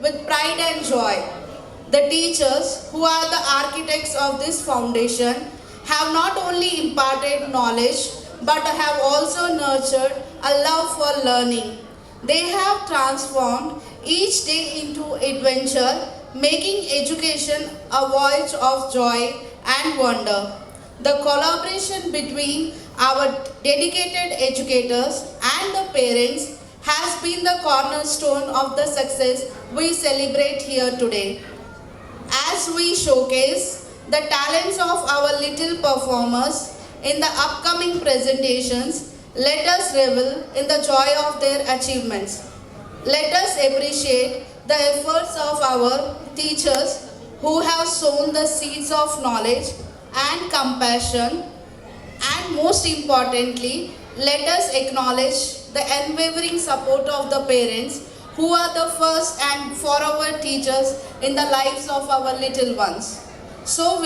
with pride and joy. The teachers, who are the architects of this foundation, have not only imparted knowledge but have also nurtured a love for learning. They have transformed each day into adventure, making education a voyage of joy and wonder. The collaboration between our dedicated educators and the parents has been the cornerstone of the success we celebrate here today. As we showcase the talents of our little performers in the upcoming presentations, let us revel in the joy of their achievements. Let us appreciate the efforts of our teachers who have sown the seeds of knowledge and compassion, and most importantly, let us acknowledge the unwavering support of the parents who are the first and forever teachers in the lives of our little ones. So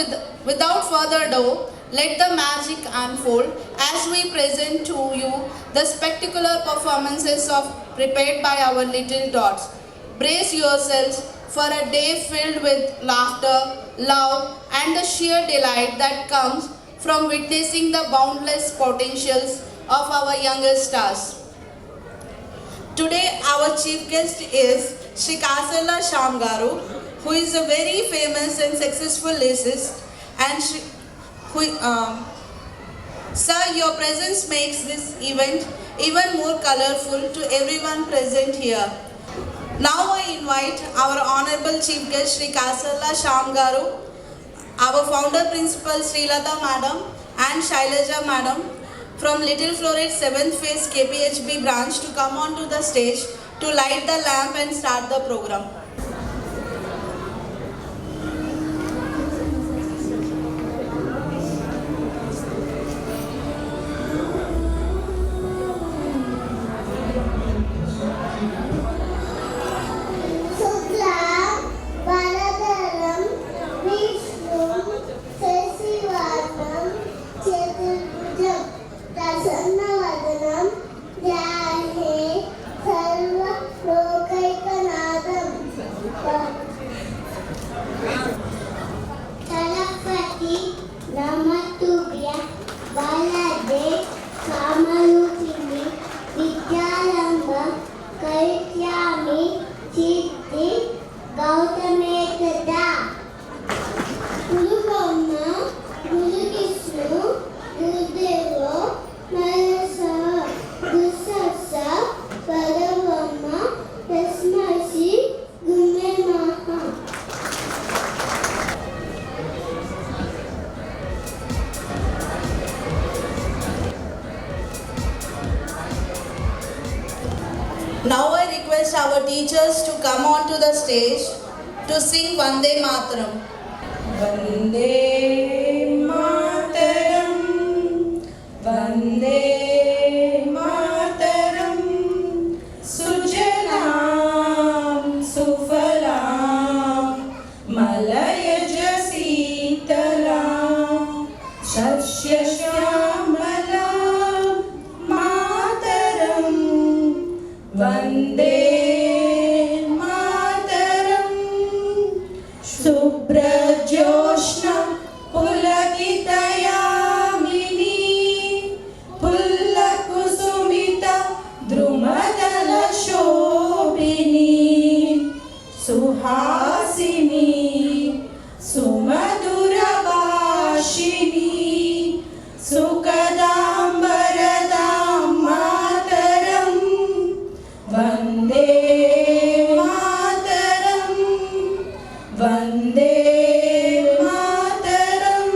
without further ado, let the magic unfold as we present to you the spectacular performances prepared by our little dots. Brace yourselves for a day filled with laughter, love, and the sheer delight that comes from witnessing the boundless potentials of our youngest stars. Today our chief guest is Shri Kasala Shyam Garu, who is a very famous and successful lyricist, and sir, your presence makes this event even more colorful to everyone present here. Now I invite our honorable chief guest Shri Kasala Shyam Garu, our founder principal Srilata madam and Shailaja madam from Little Floret 7th phase KPHB branch to come onto the stage to light the lamp and start the program. Now I request our teachers to come onto the stage to sing Vande Mataram. Vande Mataram, Vande Mataram, Sujalam, Sufalam, Malayaj Sitalam, Shashya Shyamalam, Mataram, Vande Mataram, Subrajoshna Pulakitayamini, Pullakusumita Drumadala Shobhini, Suhasini, Sumadura Vashini, Sukadambaradam Mataram, Vande Mataram, Vande Mataram.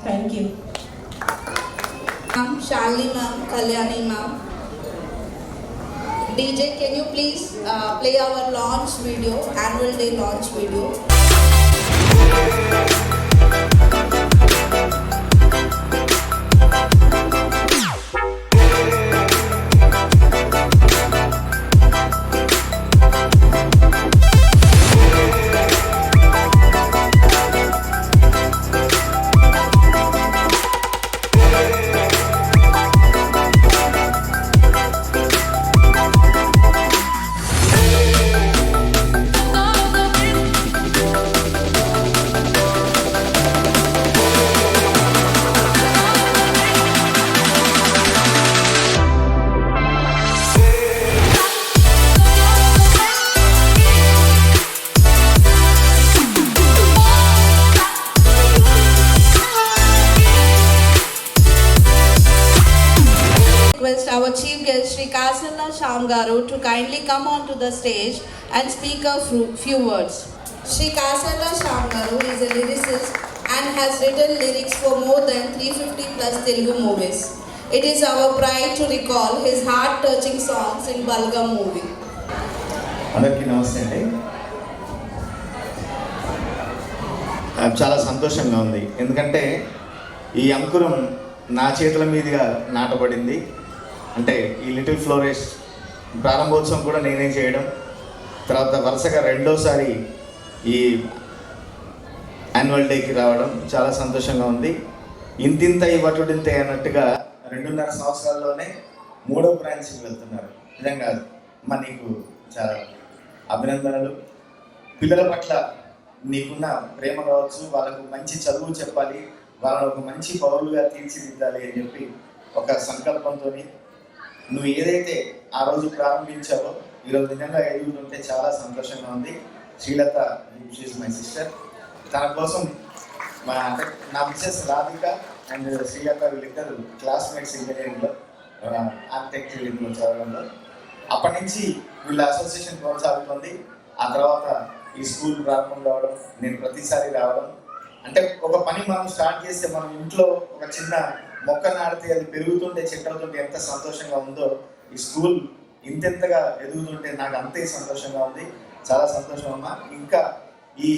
Thank you. Ma'am, Shalini ma'am, Kalyani ma'am. DJ, can you please play our launch video, annual day launch video? Shyam Garu to kindly come onto the stage and speak a few words. Shri Kasarla Shyam Garu is a lyricist and has written lyrics for more than 350 plus Telugu movies. It is our pride to recall his heart-touching songs in Balgam movie. అందరికీ నమస్తే అండి. చాలా సంతోషంగా ఉంది, ఎందుకంటే ఈ అంకురం నా చేతుల మీదుగా నాటబడింది. అంటే ఈ లిటిల్ ఫ్లోరెస్ట్ ప్రారంభోత్సవం కూడా నేనే చేయడం, తర్వాత వరుసగా రెండోసారి ఈ యాన్యువల్ డేకి రావడం చాలా సంతోషంగా ఉంది. ఇంతింత ఇవ్వటుడింత అన్నట్టుగా 2.5 సంవత్సరాల్లోనే 3వ బ్రాంచ్కి వెళ్తున్నారు. నిజంగా అమ్మ నీకు చాలా అభినందనలు. పిల్లల పట్ల నీకున్న ప్రేమ కావచ్చు, వాళ్ళకు మంచి చదువు చెప్పాలి, వాళ్ళని ఒక మంచి పౌరులుగా తీర్చిదిద్దాలి అని చెప్పి ఒక సంకల్పంతో నువ్వు ఏదైతే ఆ రోజు ప్రారంభించావో ఈరోజు నిజంగా ఎదుగుతుంటే చాలా సంతోషంగా ఉంది. Srilatha she is my sister. తన కోసం అంటే నా మిస్సెస్ రాధిక అండ్ శ్రీలత వీళ్ళిద్దరు క్లాస్మేట్స్ ఇంజనీరింగ్లో ఆర్కిటెక్చర్ ఇంట్లో చదవడంలో. అప్పటి నుంచి వీళ్ళ అసోసియేషన్ కొనసాగుతుంది. ఆ తర్వాత ఈ స్కూల్ ప్రారంభం కావడం, నేను ప్రతిసారి రావడం. అంటే ఒక పని మనం స్టార్ట్ చేస్తే మనం ఇంట్లో ఒక చిన్న మొక్క నాడితే అది పెరుగుతుంటే చెట్టు అవుతుంటే ఎంత సంతోషంగా ఉందో, ఈ స్కూల్ ఇంతెంతగా ఎదుగుతుంటే నాకు అంతే సంతోషంగా ఉంది. చాలా సంతోషం అమ్మా. ఇంకా ఈ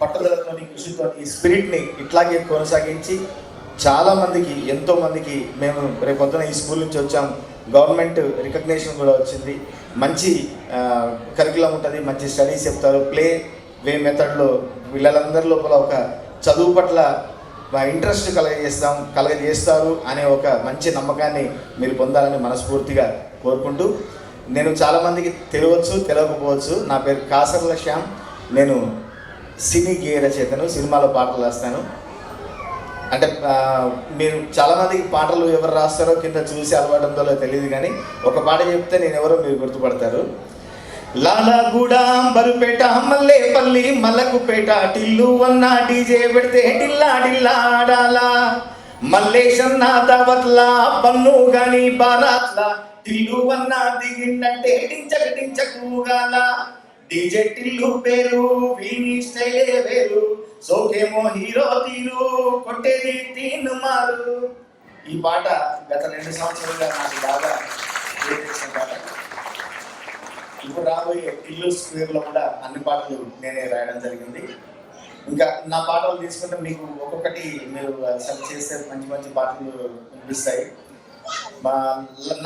పట్టుదలతో కృషితో ఈ స్పిరిట్ని ఇట్లాగే కొనసాగించి చాలామందికి ఎంతోమందికి మేము రేపొద్దున ఈ స్కూల్ నుంచి వచ్చాం, గవర్నమెంట్ రికగ్నేషన్ కూడా వచ్చింది, మంచి కరికులం ఉంటుంది, మంచి స్టడీస్ చెప్తారు, ప్లే మెథడ్లో పిల్లలందరి లోపల ఒక చదువు పట్ల ఇంట్రెస్ట్ కలగజేస్తారు అనే ఒక మంచి నమ్మకాన్ని మీరు పొందాలని మనస్ఫూర్తిగా కోరుకుంటూ, నేను చాలామందికి తెలియవచ్చు తెలియకపోవచ్చు, నా పేరు కాసర్ల శ్యామ్. నేను సినీ గేయ రచయితను, సినిమాలో పాటలు రాస్తాను. అంటే మీరు చాలామందికి పాటలు ఎవరు రాస్తారో కింద చూసి అలవాటంతో తెలియదు, కానీ ఒక పాట చెప్తే నేను ఎవరో మీరు గుర్తుపడతారు. లాలాగూడ, బరుపేట, మల్లేపల్లి, మల్లకుపేట, టిల్లు అన్న డీజే పెడితే టిల్లా టిల్లా ఆడాలా, మల్లేశన్న దావత్లా, బన్ను గాని బారాత్లా, టిల్లు అన్న దిగిందంటే టించక టించకూగాల, డీజే టిల్లు పేరు వీని స్టైలే వేరు, సోకేమో హీరో తీరు కొట్టేది తీను మారు. ఈ పాట గత 2 సంవత్సరాలుగా నాకు బాగా చేసిన పాట. ఇప్పుడు రాబోయే ఇల్లు స్క్వేర్లో కూడా అన్ని పాటలు నేనే రాయడం జరిగింది. ఇంకా నా పాటలు తీసుకుంటే మీకు ఒక్కొక్కటి మీరు సెలెక్ట్ చేస్తే మంచి మంచి పాటలు వినిపిస్తాయి.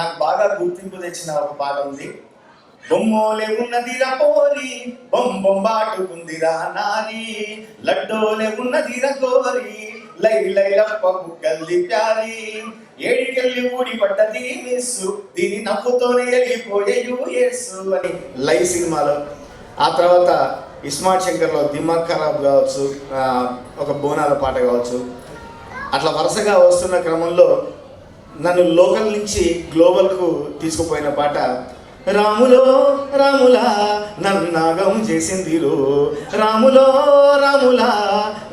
నాకు బాగా గుర్తింపు తెచ్చిన ఒక పాట ఉంది. బొమ్మోలే ఉన్నదిరా పోరి, బొంబాటుకుందిరా నారి, లడ్డోలే ఉన్నదిరా గోరి, లై లైలప్ప బుగ్గల్లి ప్యారి, ఏడికెళ్ళి ఊడి పడ్డది మిస్సు, దీని నవ్వుతోనే వెళ్ళిపోయే యూఎస్సు అని లై సినిమాలో. ఆ తర్వాత ఇస్మార్ట్ శంకర్లో దిమాగ్ ఖరాబ్ కావచ్చు, ఒక బోనాల పాట కావచ్చు, అట్లా వరుసగా వస్తున్న క్రమంలో నన్ను లోకల్ నుంచి గ్లోబల్కు తీసుకుపోయిన పాట రాములో రాములా నన్నాగం చేసిందిరో, రాములో రాములా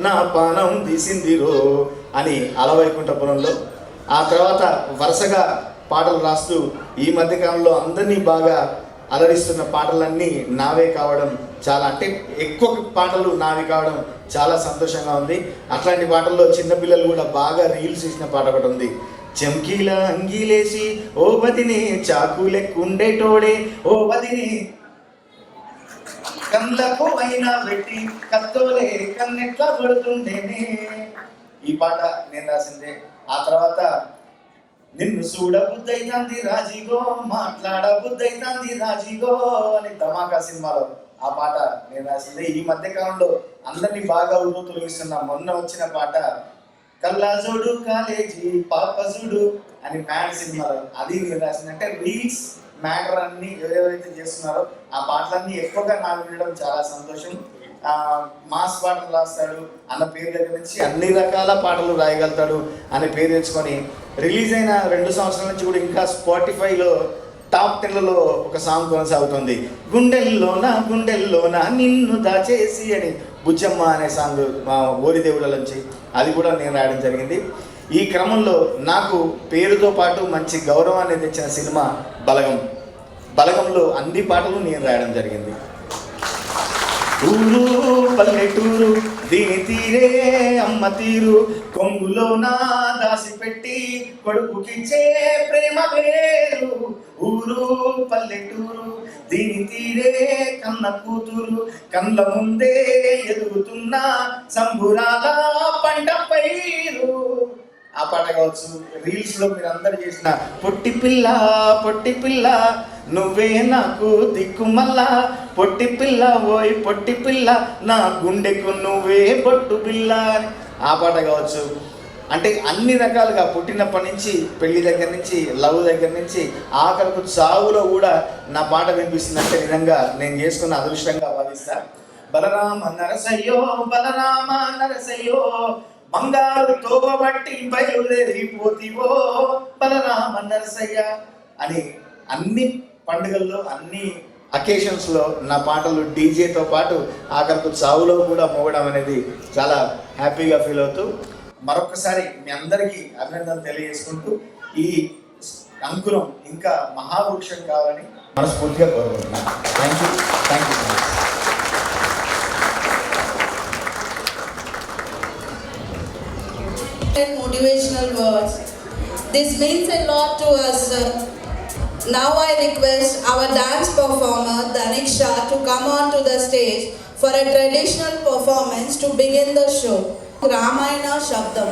నా పానం తీసిందిరో అని అలవైకుంఠపురంలో. ఆ తర్వాత వరుసగా పాటలు రాస్తూ ఈ మధ్యకాలంలో అందరినీ బాగా అలరిస్తున్న పాటలన్నీ నావే కావడం చాలా, అంటే ఎక్కువ పాటలు నావి కావడం చాలా సంతోషంగా ఉంది. అట్లాంటి పాటల్లో చిన్నపిల్లలు కూడా బాగా రీల్స్ ఇచ్చిన పాట ఒకటి ఉంది. చమ్కీల అంగీలేసి ఓ వదినే చాకు లెక్కుండేటోడే, ఓ వదినే కళ్ళకు అయినా పెట్టి కత్తోలే కన్నెట్లా పడుతుండేనే. ఈ పాట నేను రాసిందే. ఆ తర్వాత నిన్ను చూడ బుద్ధైతాంది రాజీగో, మాట్లాడ బుద్ధైతాంది రాజీగో అని ధమాకా సినిమాలో ఆ పాట నేను రాసిందే. ఈ మధ్యకాలంలో అందరినీ బాగా తొలగిస్తున్న మొన్న వచ్చిన పాట కల్లాజోడు కాలేజీ పాపజుడు అని మ్యాడ్ సినిమాలో, అది నేను రాసింది. అంటే రీల్స్ మ్యాటర్ అన్ని ఎవరెవరైతే చేస్తున్నారో ఆ పాటలన్నీ ఎక్కువగా నాకు వినడం చాలా సంతోషం. మాస్ పాటలు రాస్తాడు అన్న పేరు దగ్గర నుంచి అన్ని రకాల పాటలు రాయగలుగుతాడు అనే పేరు తెచ్చుకొని రిలీజ్ అయిన 2 సంవత్సరాల నుంచి కూడా ఇంకా స్పాటిఫైలో టాప్ 10లలో ఒక సాంగ్ కొనసాగుతుంది. గుండెల్లోన నిన్ను దాచేసి అని బుజ్జమ్మ అనే సాంగ్ మా ఓరిదేవుల నుంచి, అది కూడా నేను రాయడం జరిగింది. ఈ క్రమంలో నాకు పేరుతో పాటు మంచి గౌరవాన్ని తెచ్చిన సినిమా బలగం. బలగంలో అన్ని పాటలు నేను రాయడం జరిగింది. ఊరు పల్లెటూరు దీని తీరే అమ్మ తీరు, కొంగులో నా దాసిపెట్టి కొడుకుకిచ్చే ప్రేమ వేరు. ఊరు పల్లెటూరు దీని తీరే కన్న కూతురు, కళ్ళ ముందే ఎదుగుతున్న సంబురాల పంట పైరు. ఆ పాట కావచ్చు. రీల్స్ లో మీరు అందరు చేసిన పొట్టి పిల్ల పొట్టి పిల్ల నువ్వే నాకు దిక్కు మల్లా, పొట్టి పిల్ల ఓయ్ పొట్టి పిల్ల నా గుండెకు నువ్వే బొట్టు పిల్ల, ఆ పాట కావచ్చు. అంటే అన్ని రకాలుగా పుట్టినప్పటి నుంచి పెళ్లి దగ్గర నుంచి లవ్ దగ్గర నుంచి ఆఖరకు చావులో కూడా నా పాట వినిపిస్తుందంటే నిజంగా నేను చేసుకున్న అదృష్టంగా భావిస్తా. బలరామ నరసయ్యో బలరామ నరసయ్యో బంగారు తోబట్టి బయలుదేరిపోతివో బలరామ నరసయ్య అని అన్ని పండుగల్లో అన్ని అకేషన్స్లో నా పాటలు డీజేతో పాటు ఆఖరకు చావులో కూడా మోగడం అనేది చాలా హ్యాపీగా ఫీల్ అవుతూ మరొకసారి మీ అందరికీ అభినందనలు తెలియజేసుకుంటూ ఈ అంకురం ఇంకా మహావృక్షం కావాలని మనస్ఫూర్తిగా కోరుకుంటున్నాను. Thank you. Motivational words. This means a lot to us. Now I request our dance performer Dhanik Shah to come on to the stage for a traditional performance to begin the show. Ramayana Shabdam.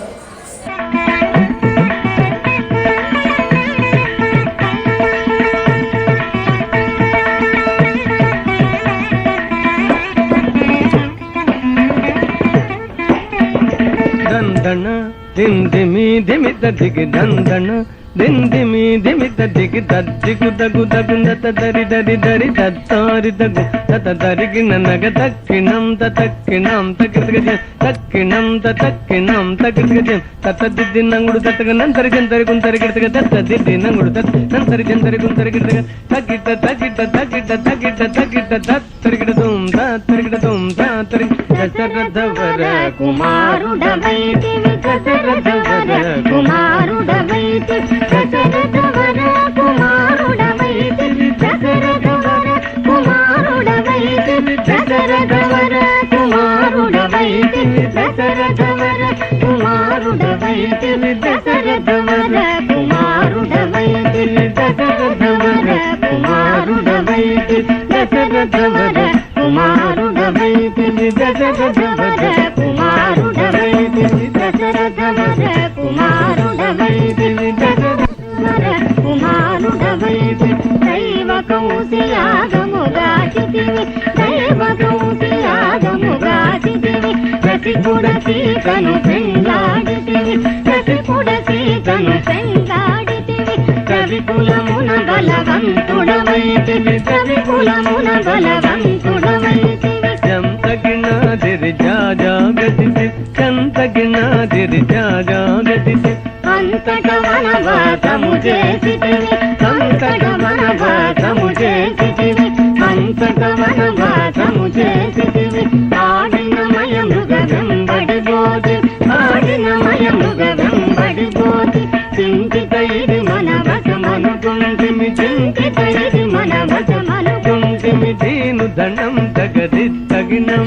దందన దిందిమి దిమిత దిగి దందన దిందిమి దిమిత దిగి దద్దిగు దగు దగుందత దరి దరి దరి దత్తారి దగు తత దరిగిన నగ తక్కిణం తక్కిణం తక్కిగజ తక్కిణం తక్కిణం తక్కిగజ తత దిద్ది నంగుడు తత్తగ నంతరి జంతరి గుంతరి గిడతగ తత దిద్ది నంగుడు తత్ నంతరి జంతరి గుంతరి గిడతగ తగిట తగిట తగిట తగిట తగిట తత్తరిగిడ తుం తత్తరిగిడ తుం తత్తరి దశరథవర కుమారుడవైతివి దశరథవర కుమారుడవైతివి దశరథవర కుమారుడవైతివి దశరథవర కుమారుడవైతివి దశరథవర కుమారుడవైతివి దశరథవర కుమారుడవైతివి దశరథవర కుమారుడవైతివి దశరథవర కుమారుడవైతివి దశరథవర కుమారుడవైతివి దశరథవర కుమారుడవైతివి దశరథవర కుమారుడవైతివి దశరథవర కుమారుడవైతివి దైవ కౌశయాగముగాచితివి దైవ కౌశయాగముగాచితివి రసికుడ సీతను పెంగాడితివి రసికుడ సీతను పెంగాడితివి కవికులమున బలవంతుడవైతివి కవికులమున బలవంతుడవైతివి చంతగినాదిరి జాగతిసి చంతగినాదిరి జాగతిసి అంతట వనవాసము చేసితివి అంతట వనవాసము చేసితివి అంతట వనవాసము చేసితివి ఆడినమయ మృగ వెంబడిపోతి ఆడినమయ మృగ వెంబడిపోతి చింతిత ఇది మన వశమనుకుంటిమి చింతిత ఇది మన వశమనుకుంటిమి దీను దండం తగది తగినం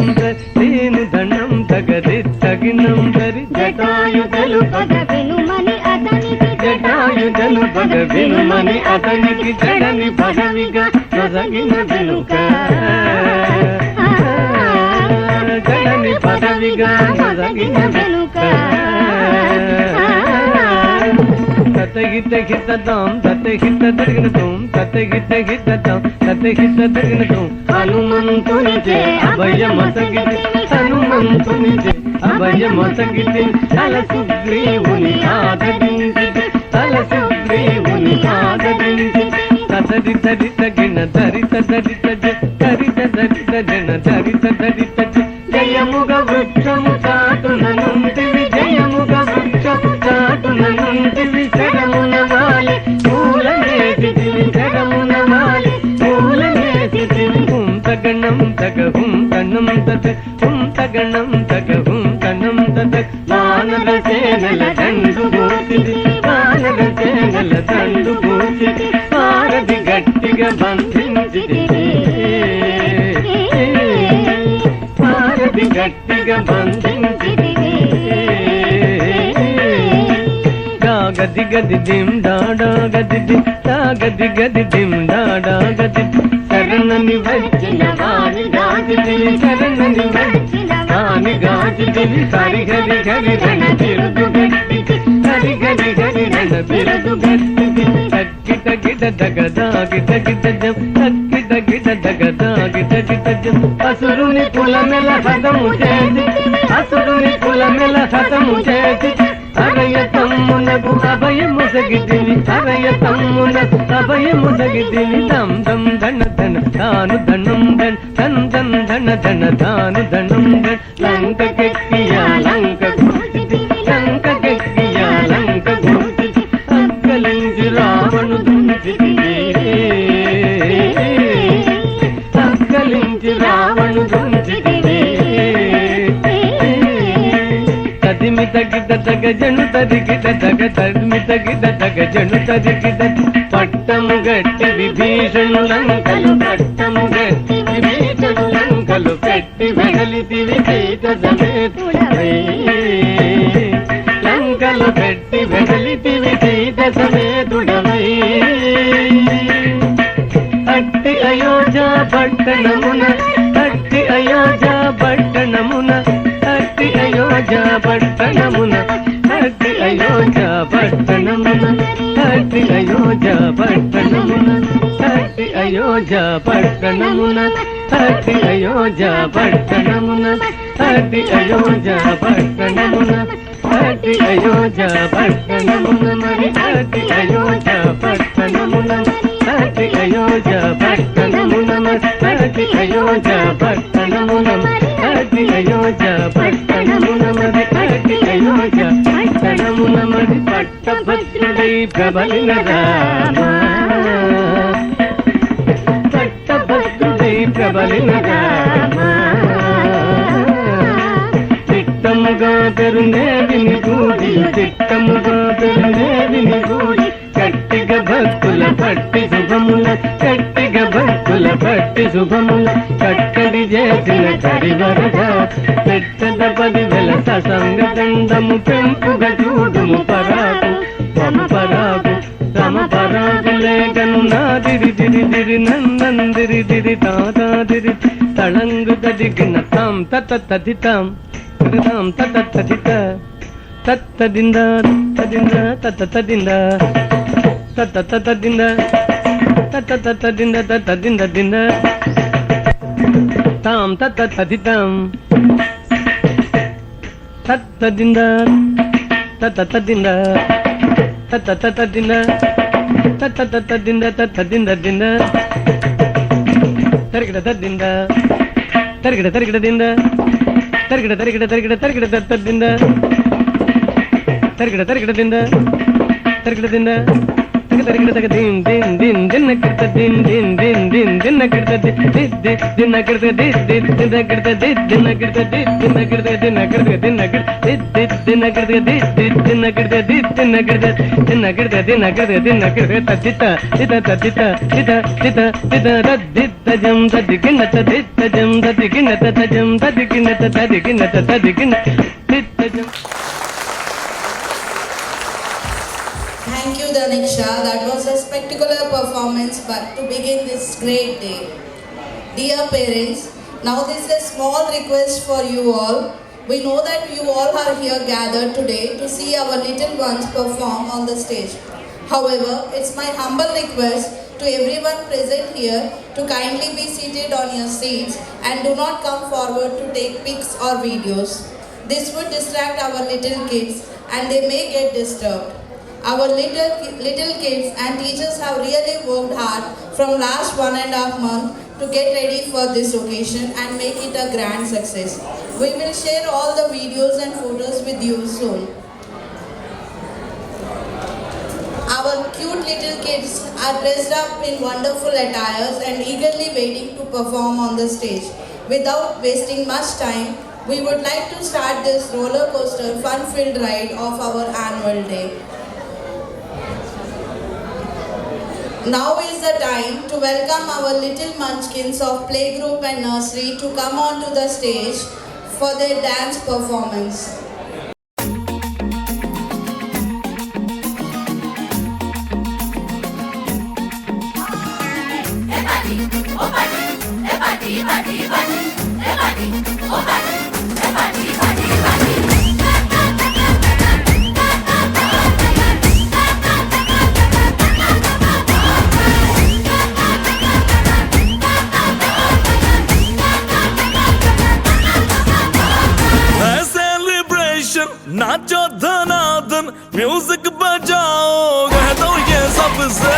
దీను దండం తగది తగినం దరి జటాయు తెలుపగ వినుమని అతనికి జటాయు తెలుపగ వినుమని అతనికి జడని పదవిగా నొసగిన వెనుక జడని పదవిగా నొసగిన వెనుక తతగిత హితతాం తతగిత తగినతాం తతగిత హితతాం తతగిత తగినతాం హనుమంతునిచే అభయమసగితి హనుమంతునిచే అభయమసగితి తల సుగ్రీవుని ఆదరించితి తల సుగ్రీవుని ఆదరించితి తతది తది తగిన దరిత దరిత దరిత దరిత జన దరిత దరిత జయముగ వృక్షము చాటున నుంటివి జయముగ వృక్షము చాటున నుంటివి శరమున వాలి పూల నేసితివి శరమున వాలి పూల నేసితివి తగణం తగ తనం తత తగణం తగ తనం తత వానర సేనల దండు పోసిది వానర సేనల దండు పోసిది వారది గట్టిగా బంధించితివి భారతి గట్టిగా బంధించితివి గది గది దిమ్ డాడా గది దిమ్ గది గది దిమ్ డాడా గది శరణని వచ్చిన వాణి గాజిదివి శరణని వచ్చిన వాణి గాజిదివి హరి హరి హరి రణ బిరుదు గట్టిది హరి హరి హరి రణ బిరుదు గట్టిది తగ్గిట గిట దగదాగి తగిట జం తగ్గిట గిట దగదాగి తగిట జం అసురుని కులమెల హతము చేసి అసురుని కులమెల హతము చేసి అరయ తమ్మునకు అభయము సగితివి అరయ తమ్మునకు అభయము సగితివి ధం ధం ధన ధన ధాను ధనం ధన్ ధన్ ధన్ ధన ధన ధాను ధనం ధన్ లంకకెక్కియా లంక లంకకెక్కియా లంక అక్కలించి రావణు దుంచితివి అక్కలించి రావణు దుంచితివి తదిమి తగిట తగజను తదిగిట తగ తదిమి తగిట తగజను తదిగిట పట్టము గట్టి విభీషణు లంకలు పట్టము గట్టి విభీషణు లంకలు పెట్టి వెడలితివి సీత సమేతుడవై లంకలు పెట్టి వెడలితివి సీత సమేతుడవై అట్టి అయోధ్య పట్టణమున అట్టి అయోధ్య పట్టణమున అట్టి అయోధ్య పట్టణమున అట్టి అయోధ్య పట్టణమున అట్టి అయోధ్య పట్టణమున అట్టి అయోధ్య పట్టణమున అట్టి అయోధ్య పట్టణమున అట్టి అయోధ్య పట్టణమున అట్టి అయోధ్య పట్టణమున మరి అట్టి అయోధ్య పట్టణమున అట్టి అయోధ్య పట్టణమున అట్టి అయోధ్య పట్టణమున అట్టి అయోధ్య పట్టణమున మరి అట్టి అయోధ్య పట్టణమున మరి పట్టభద్రుడై ప్రబలిన రామ పట్టభద్రుడై ప్రబలిన రామ చిత్తముగా పెరునే విని గూడి చిత్తముగా పెరునే విని గూడి గట్టిగా భక్తుల పట్టి శుభముల గట్టిగా భక్తుల పట్టి శుభముల కట్టడి చేసిన కరివరగా పెట్టద 10,000 ససంగ దండము పెంపుగా చూడుము పరాకు తమ పరాకు తమ పరాకు లేఖను నాదిరి దిరి దిరి నందిరి దిరి తాదిరి తళంగు దదిగిన తాం తత తదితాం తాం తత తదిత తత్తదింద తదింద తత తదింద తత తదింద తత తదింద తదింద దింద తాం తత తదితాం తత్తదింద తత తదింద తత తదింద తత తదింద తదింద దింద తరిగిడ తదింద తరిగిడ తరిగిడ దింద తరిగిడ తరిగిడ తరిగిడ తరిగిడ తదింద తరిగిడ తరిగిడ దింద తరిగిడ దింద తరిగిడ తగ దిన్ దిన్ దిన్ దిన్న కిడత దిన్ దిన్ దిన్ దిన్ దిన్న కిడత దిన్న కిడత దిన్న కిడత దిన్న కిడత దిన్న కిడత దిన్న కిడత దిన్న కిడత దిన్న కిడత దిన్న కిడత దిన్న కిడత దిన్న కిడత దిన్న కిడత దిన్న కిడత తదిత తిత తదిత తిత తిత తిత తదిత జం తదిగిన తదిత జం తదిగిన తజం తదిగిన తదిగిన తదిగిన తిత జం. Thank you, Daniksha. That was a spectacular performance but to begin this great day. Dear parents, now this is a small request for you all. We know that you all are here gathered today to see our little ones perform on the stage. However, it's my humble request to everyone present here to kindly be seated on your seats and do not come forward to take pics or videos. This would distract our little kids and they may get disturbed. Our little kids and teachers have really worked hard from last 1.5 months to get ready for this occasion and make it a grand success. We will share all the videos and photos with you soon. Our cute little kids are dressed up in wonderful attires and eagerly waiting to perform on the stage. Without wasting much time, we would like to start this roller coaster fun-filled ride of our annual day. Now is the time to welcome our little munchkins of playgroup and nursery to come onto the stage for their dance performance. नाचो धनाधन music बजाओ कह दो ये सबसे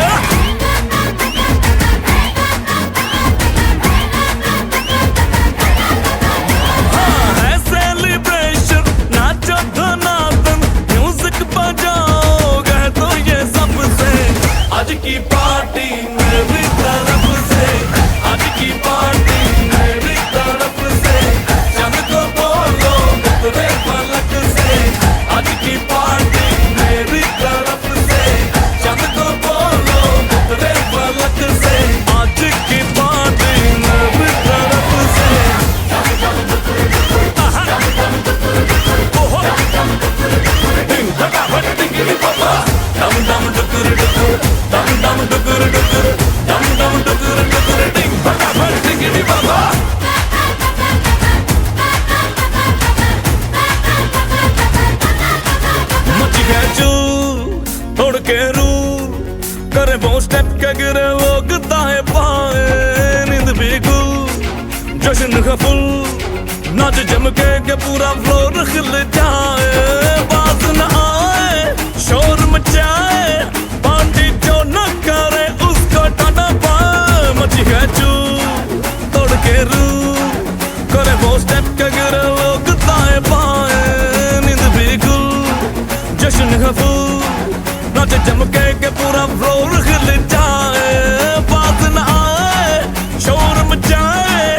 हाँ है celebration नाचो धनाधन म्यूजिक बजाओ कह दो ये सबसे आज की पार्टी मेरी तरफ से आज की पार्टी मेरी तरफ से चंद को बोलो तेरे पलक से आज की पार्टी मेरी तरफ से चंद को बोलो तेरे पलक से आज की पार्टी मेरी तरफ से डिंग फटाफट डिंगी पापा डम डम डुकुर डुकुर डम डम डुकुर डुकुर डम डम डुकुर डुकुर डिंग फटाफट डिंगी पापा तोड़ के रूल करे वो स्टेप के गिरे लोग दाएं बाएं नींद भी गुल जश्न का फुल नाच जम के पूरा फ्लोर खिल जाए बात न आए शोर मचाए पार्टी जो न करे उसको टाटा पाए मची है चूल तोड़ के रूल करे वो स्टेप के गिरे लोग दाएं बाएं नींद भी गुल जश्न का फुल नाच चमके के पूरा फ्लोर खिल जाए बात न आए शोर मचाए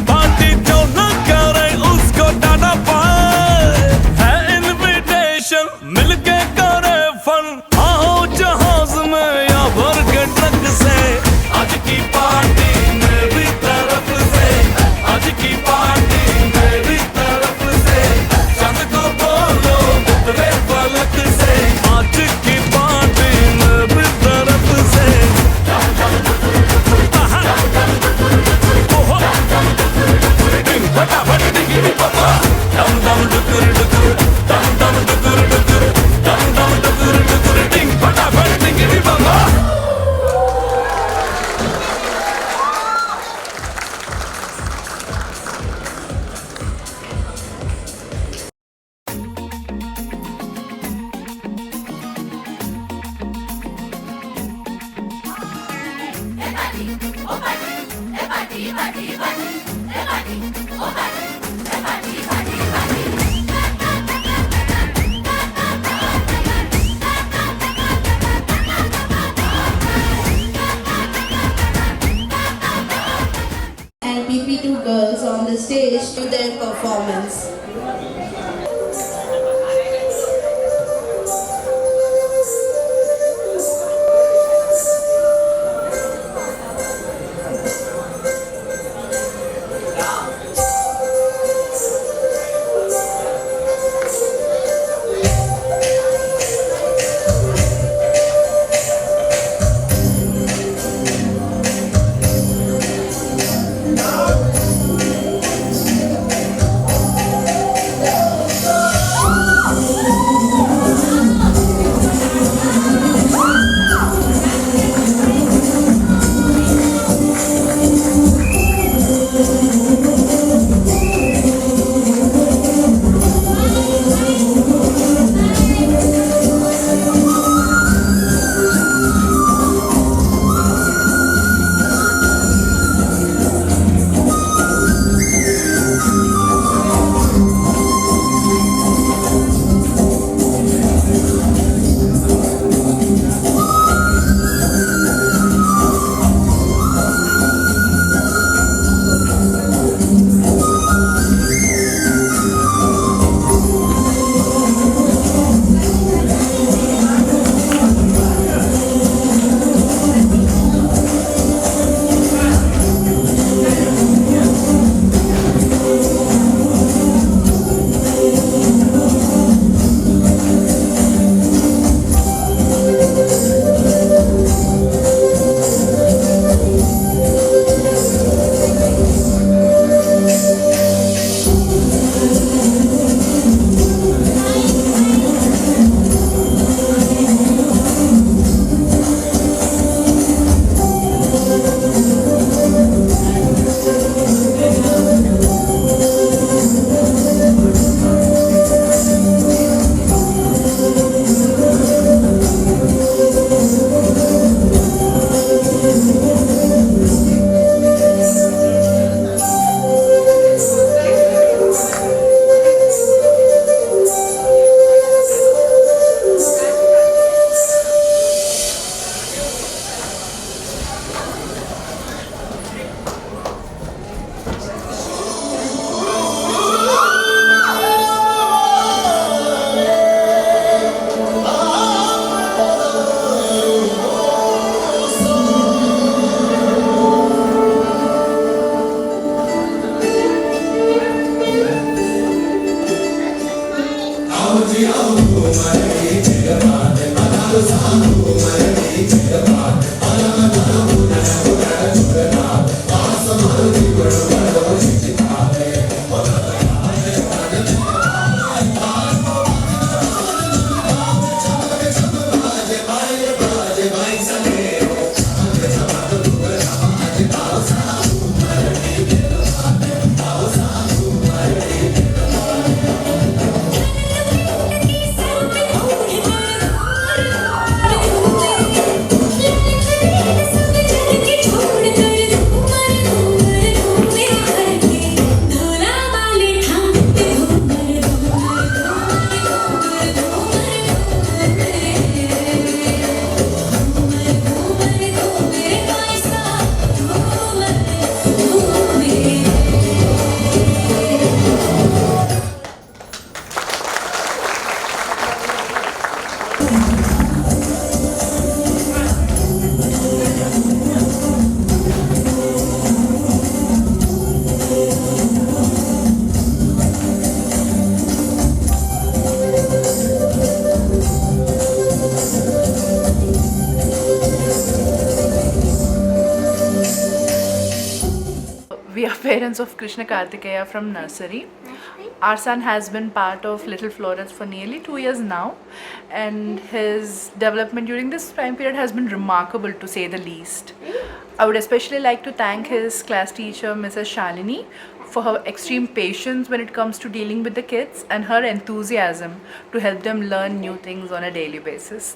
पार्टी जो न करे उसको टाटा पाए है इनविटेशन मिलके करे फन आओ जहाज में या भर के ट्रक से आज की पार्टी मेरी तरफ से आज की पार्टी मेरी तरफ से चंद को बोलो तेरे पलक से आज की फटाफट डिंगी पापा डम डम डुकुर डुकुर डम डम डुकुर डुकुर डम डम डुकुर डुकुर डिंग फटाफट डिंगी पापा And PP2 girls on the stage to their performance. We are parents of Krishna Kartikeya from nursery. Our son has been part of Little Florence for nearly 2 years now, and his development during this time period has been remarkable, to say the least. I would especially like to thank his class teacher, Mrs. Shalini, for her extreme patience when it comes to dealing with the kids and her enthusiasm to help them learn new things on a daily basis.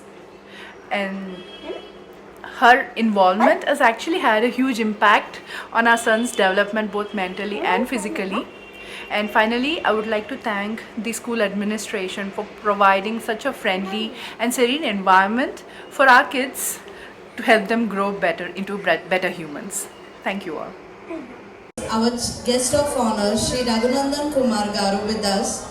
And her involvement has actually had a huge impact on our son's development, both mentally and physically. And finally, I would like to thank the school administration for providing such a friendly and serene environment for our kids to help them grow better into better humans. Thank you all. Our guest of honor, Shri Raghunandan Kumar Garu, with us.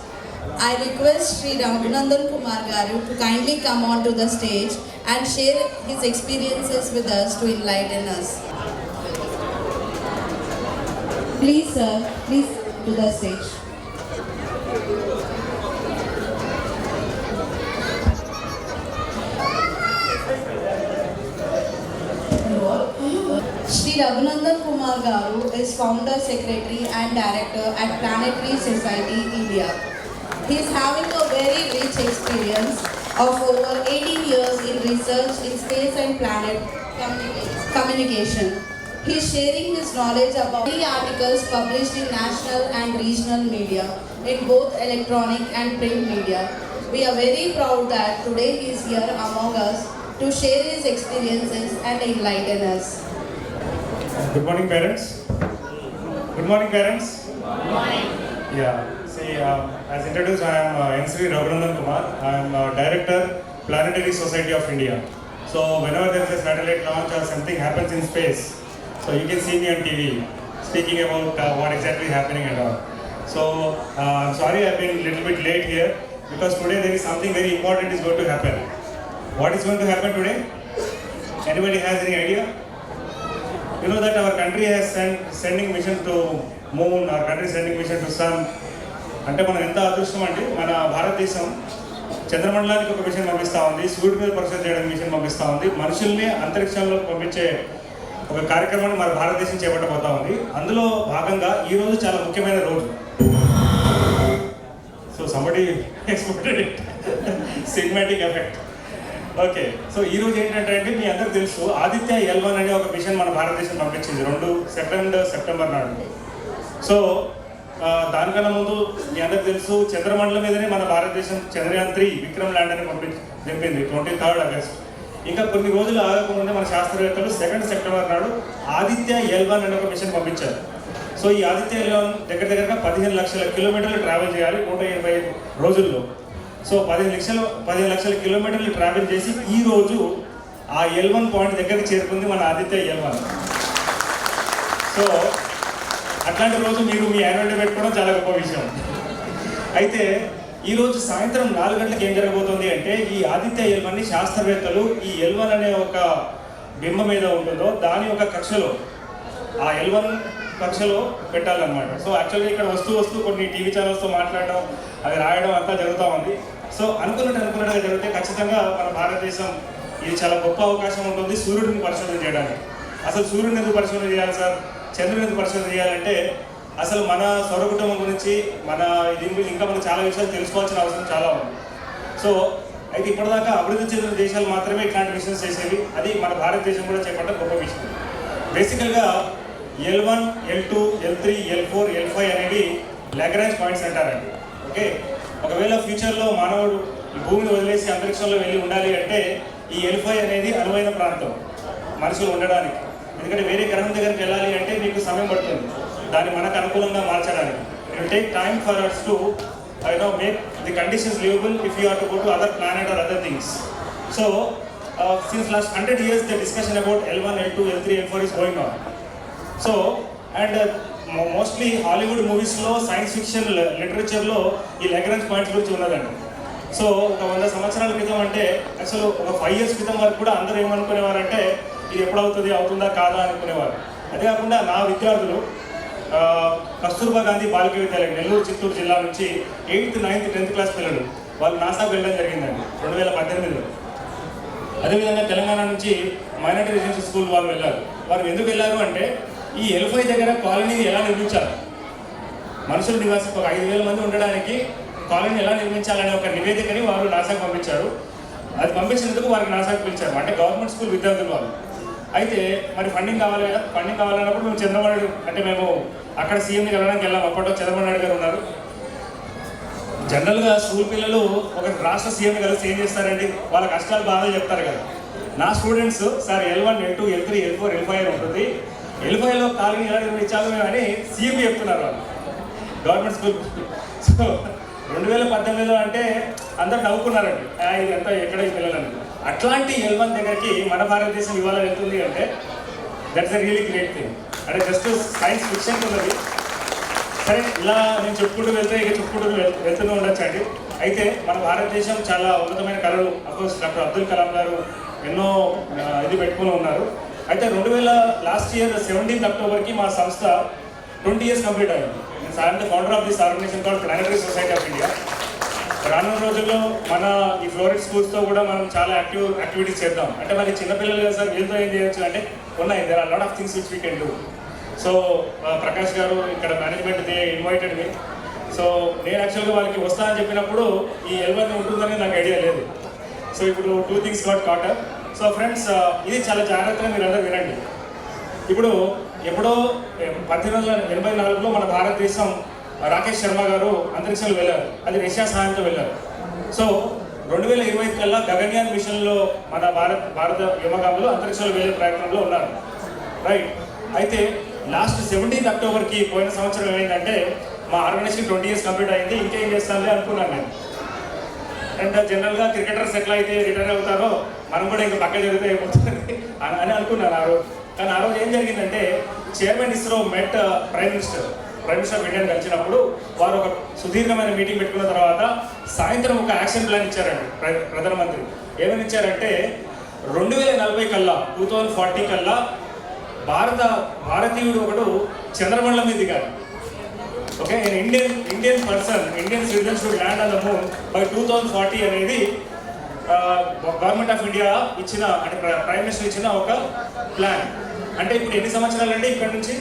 I request Shri Raghunandan Kumar Garu to kindly come on to the stage and share his experiences with us to enlighten us. Please, sir, please to the stage. Shri Raghunandan Kumar Garu is founder, secretary and director at Planetary Society, India. He is having a very rich experience of over 18 years in research in space and planet communication. He is sharing his knowledge about many articles published in national and regional media, in both electronic and print media. We are very proud that today he is here among us to share his experiences and enlighten us. Good morning, parents. Good morning, parents. Good morning. Yeah. See, as introduced, I am N.C. Raghunandan Kumar. I am Director, Planetary Society of India. So whenever there is a satellite launch or something happens in space, so you can see me on TV speaking about what exactly is happening and all. So I'm sorry I've been a little bit late here because today there is something very important is going to happen. What is going to happen today? Anybody has any idea? You know that our country has sending mission to moon, our country sending mission to sun. అంటే మనం ఎంత అదృష్టం అంటే మన భారతదేశం చంద్రమండలానికి ఒక machine పంపిస్తూ ఉంది, సూర్యుడి మీద పరిశోధన చేయడానికి మిషన్ పంపిస్తూ ఉంది, మనుషుల్ని అంతరిక్షంలో పంపించే ఒక కార్యక్రమాన్ని మన భారతదేశం చేపట్టబోతా ఉంది. అందులో భాగంగా ఈరోజు చాలా ముఖ్యమైన రోజు. So somebody expected it cinematic effect. Okay, so ఈరోజు ఏంటంటే అండి మీ అందరికి తెలుసు ఆదిత్య L1 అనే ఒక మిషన్ మన భారతదేశం పంపించింది 2 సెప్టెంబర్ నాడు. సో దానికన్నా ముందు మీ అందరికి తెలుసు చంద్రమండలం మీదనే మన భారతదేశం చంద్రయాన్ 3 విక్రమ్ ల్యాండర్ని జరిపింది 23 ఆగస్ట్. ఇంకా కొన్ని రోజులు ఆగకముందే మన శాస్త్రవేత్తలు 2 సెప్టెంబర్ నాడు ఆదిత్య L1 అనే ఒక మిషన్ పంపించారు. సో ఈ ఆదిత్య L1 దగ్గరగా 15 లక్షల కిలోమీటర్లు ట్రావెల్ చేయాలి 185 రోజుల్లో. సో 15 లక్షల కిలోమీటర్లు ట్రావెల్ చేసి ఈ రోజు ఆ L1 పాయింట్ దగ్గరికి చేరుకుంది మన ఆదిత్య L1. సో అట్లాంటి రోజు మీరు మీ యాన్యువల్ డే పెట్టుకోవడం చాలా గొప్ప విషయం. అయితే ఈరోజు సాయంత్రం 4 గంటలకు ఏం జరగబోతుంది అంటే ఈ ఆదిత్య L1ని శాస్త్రవేత్తలు ఈ L1 అనే ఒక బింబం మీద ఉంటుందో దాని ఒక కక్షలో ఆ L1 పరీక్షలో పెట్టాలన్నమాట. సో యాక్చువల్గా ఇక్కడ వస్తూ కొన్ని టీవీ ఛానల్స్తో మాట్లాడడం, అది రాయడం అంతా జరుగుతూ ఉంది. సో అనుకున్నట్టుగా జరిగితే ఖచ్చితంగా మన భారతదేశం ఇది చాలా గొప్ప అవకాశం ఉంటుంది సూర్యుడిని పరిశోధన చేయడానికి. అసలు సూర్యుడిని ఎందుకు పరిశోధన చేయాలి సార్, చంద్రుని ఎందుకు పరిశోధన చేయాలంటే అసలు మన సౌర కుటుంబం గురించి దీని గురించి ఇంకా మనకు చాలా విషయాలు తెలుసుకోవాల్సిన అవసరం చాలా ఉంది. సో అయితే ఇప్పటిదాకా అభివృద్ధి చెందిన దేశాలు మాత్రమే ఇట్లాంటి విషయాలు చేసేవి, అది మన భారతదేశం కూడా చేపట్ట గొప్ప విషయం. బేసికల్గా L1, L2, L3, L4, L5 అనేవి లాగ్రాంజ్ పాయింట్స్ అంటారండి. ఓకే, ఒకవేళ ఫ్యూచర్లో మానవుడు ఈ భూమిని వదిలేసి అంతరిక్షంలో వెళ్ళి ఉండాలి అంటే ఈ L5 అనేది అనువైన ప్రాంతం మనుషులు ఉండడానికి. ఎందుకంటే వేరే గ్రహం దగ్గరికి వెళ్ళాలి అంటే మీకు సమయం పడుతుంది దాన్ని మనకు అనుకూలంగా మార్చడానికి. It will take time for us to make the conditions livable if you are to go to other planet or other things. So since last 100 years the discussion about L1, L2, L3, L4 is going on. So and mostly Hollywood మూవీస్లో science fiction లిటరేచర్లో ఈ Lagrange points గురించి ఉన్నదండి. So ఒక 100 సంవత్సరాల క్రితం అంటే అసలు ఒక 5 years క్రితం వరకు కూడా అందరూ ఏమనుకునేవారంటే ఇది అవుతుందా కాదా అనుకునేవారు. అదే కాకుండా నా విద్యార్థులు కస్తూర్బా గాంధీ బాలిక విద్యాలయం నెల్లూరు చిత్తూరు జిల్లా నుంచి 8th, 9th, 10th క్లాస్ పిల్లలు వాళ్ళు నాసాకు వెళ్ళడం జరిగిందండి 2018లో. అదేవిధంగా తెలంగాణ నుంచి మైనారిటీ రెసిడెన్షియల్ స్కూల్ వాళ్ళు వెళ్ళారు. వారు ఎందుకు వెళ్ళారు అంటే ఈ L5 దగ్గర కాలనీని ఎలా నిర్మించాలి, మనుషులు నివాసం ఒక 5,000 మంది ఉండడానికి కాలనీ ఎలా నిర్మించాలనే ఒక నివేదికని వారు నాసాకు పంపించారు. అది పంపించినందుకు వారికి నాసాకు పిలిచారు, అంటే గవర్నమెంట్ స్కూల్ విద్యార్థులు వాళ్ళు. అయితే మరి ఫండింగ్ కావాలి కదా, ఫండింగ్ కావాలన్నప్పుడు మేము చంద్రబాబు నాయుడు అంటే మేము అక్కడ సీఎంని కలవడానికి వెళ్ళాం. అప్పట్లో చంద్రబాబు నాయుడు గారు ఉన్నారు. జనరల్గా స్కూల్ పిల్లలు ఒక రాష్ట్ర సీఎంని కలిసి ఏం చేస్తారండి, వాళ్ళ కష్టాలు బాగా చెప్తారు కదా. నా students sir L1, L2, L3, L4, L5 అని ఉంటుంది, L5లో కాలనీ ఎలా నిర్మించాలో మేము అని సీఎం చెప్తున్నారు వాళ్ళు గవర్నమెంట్ స్కూల్. సో 2018లో అంటే అందరూ నవ్వుకున్నారండి, ఇది అంతా ఎక్కడ పిల్లలని. అట్లాంటి L1 దగ్గరికి మన భారతదేశం ఇవాళ వెళ్తుంది అంటే that's a really great thing. అంటే జస్ట్ సైన్స్ ఫిక్షన్ ఉన్నది. సరే, ఇలా నేను చెప్పుకుంటూ వెళ్తే వెళ్తూనే ఉండొచ్చండి. అయితే మన భారతదేశం చాలా ఉన్నతమైన కళలు, అఫ్కోర్స్ డాక్టర్ అబ్దుల్ కలాం గారు ఎన్నో ఇది పెట్టుకుని ఉన్నారు. అయితే లాస్ట్ ఇయర్ 17th Octoberకి మా సంస్థ 20 years కంప్లీట్ అయింది. I'm the founder of this organization called planetary society of India. రానున్న రోజుల్లో మన ఈ ఫ్లోరిడ్ స్కూల్స్తో కూడా మనం చాలా యాక్టివిటీస్ చేద్దాం. అంటే మరి చిన్నపిల్లలు కదా సార్, వీళ్ళతో ఏం చేయొచ్చు అంటే ఉన్నాయి, there are lot of things which we can do. So Prakash garu ఇక్కడ మేనేజ్మెంట్ ఇన్వైటెడ్ మీ. సో నేను యాక్చువల్గా వాళ్ళకి వస్తా అని చెప్పినప్పుడు ఈ L1 ఉంటుందని నాకు ఐడియా లేదు. సో ఇప్పుడు 2 things got caught up. So friends, ఇది చాలా జాగ్రత్తగా మీరు అందరూ వినండి. ఇప్పుడు ఎప్పుడో 1884లో మన భారతదేశం రాకేష్ శర్మ గారు అంతరిక్షంలో వెళ్ళారు. అది రష్యా సహాయంతో వెళ్ళారు. సో 2025 కల్లా గగన్యాన్ మిషన్లో మన భారత వ్యోమగాములు అంతరిక్షంలో వెళ్ళే ప్రయత్నంలో ఉన్నారు, రైట్. అయితే లాస్ట్ 17th Octoberకి పోయిన సంవత్సరం ఏమైందంటే మా ఆర్గనైజేషన్ 20 years కంప్లీట్ అయింది. ఇంకేం చేస్తానులే అనుకున్నాను నేను. అండ్ జనరల్గా క్రికెటర్స్ ఎట్లా అయితే రిటైర్ అవుతారో మనం కూడా ఇంకా పక్క జరిగితే అయిపోతుంది అని అనుకున్నాను ఆ రోజు. కానీ ఆ రోజు ఏం జరిగిందంటే chairman ISRO met prime minister of ఇండియాని కలిసినప్పుడు వారు ఒక సుదీర్ఘమైన మీటింగ్ పెట్టుకున్న తర్వాత సాయంత్రం ఒక యాక్షన్ ప్లాన్ ఇచ్చారండి ప్రధానమంత్రి. ఏమని ఇచ్చారంటే 2040 కల్లా 2040 కల్లా భారతీయుడు ఒకడు చంద్రమండలం మీద దిగాలి. Okay, Indian citizen should land on the moon by 2040 అనేది గవర్నమెంట్ ఆఫ్ ఇండియా ఇచ్చిన, అంటే ప్రైమ్ మినిస్టర్ ఇచ్చిన ఒక ప్లాన్. అంటే ఇప్పుడు ఎన్ని సంవత్సరాలు అంటే ఇక్కడ నుంచి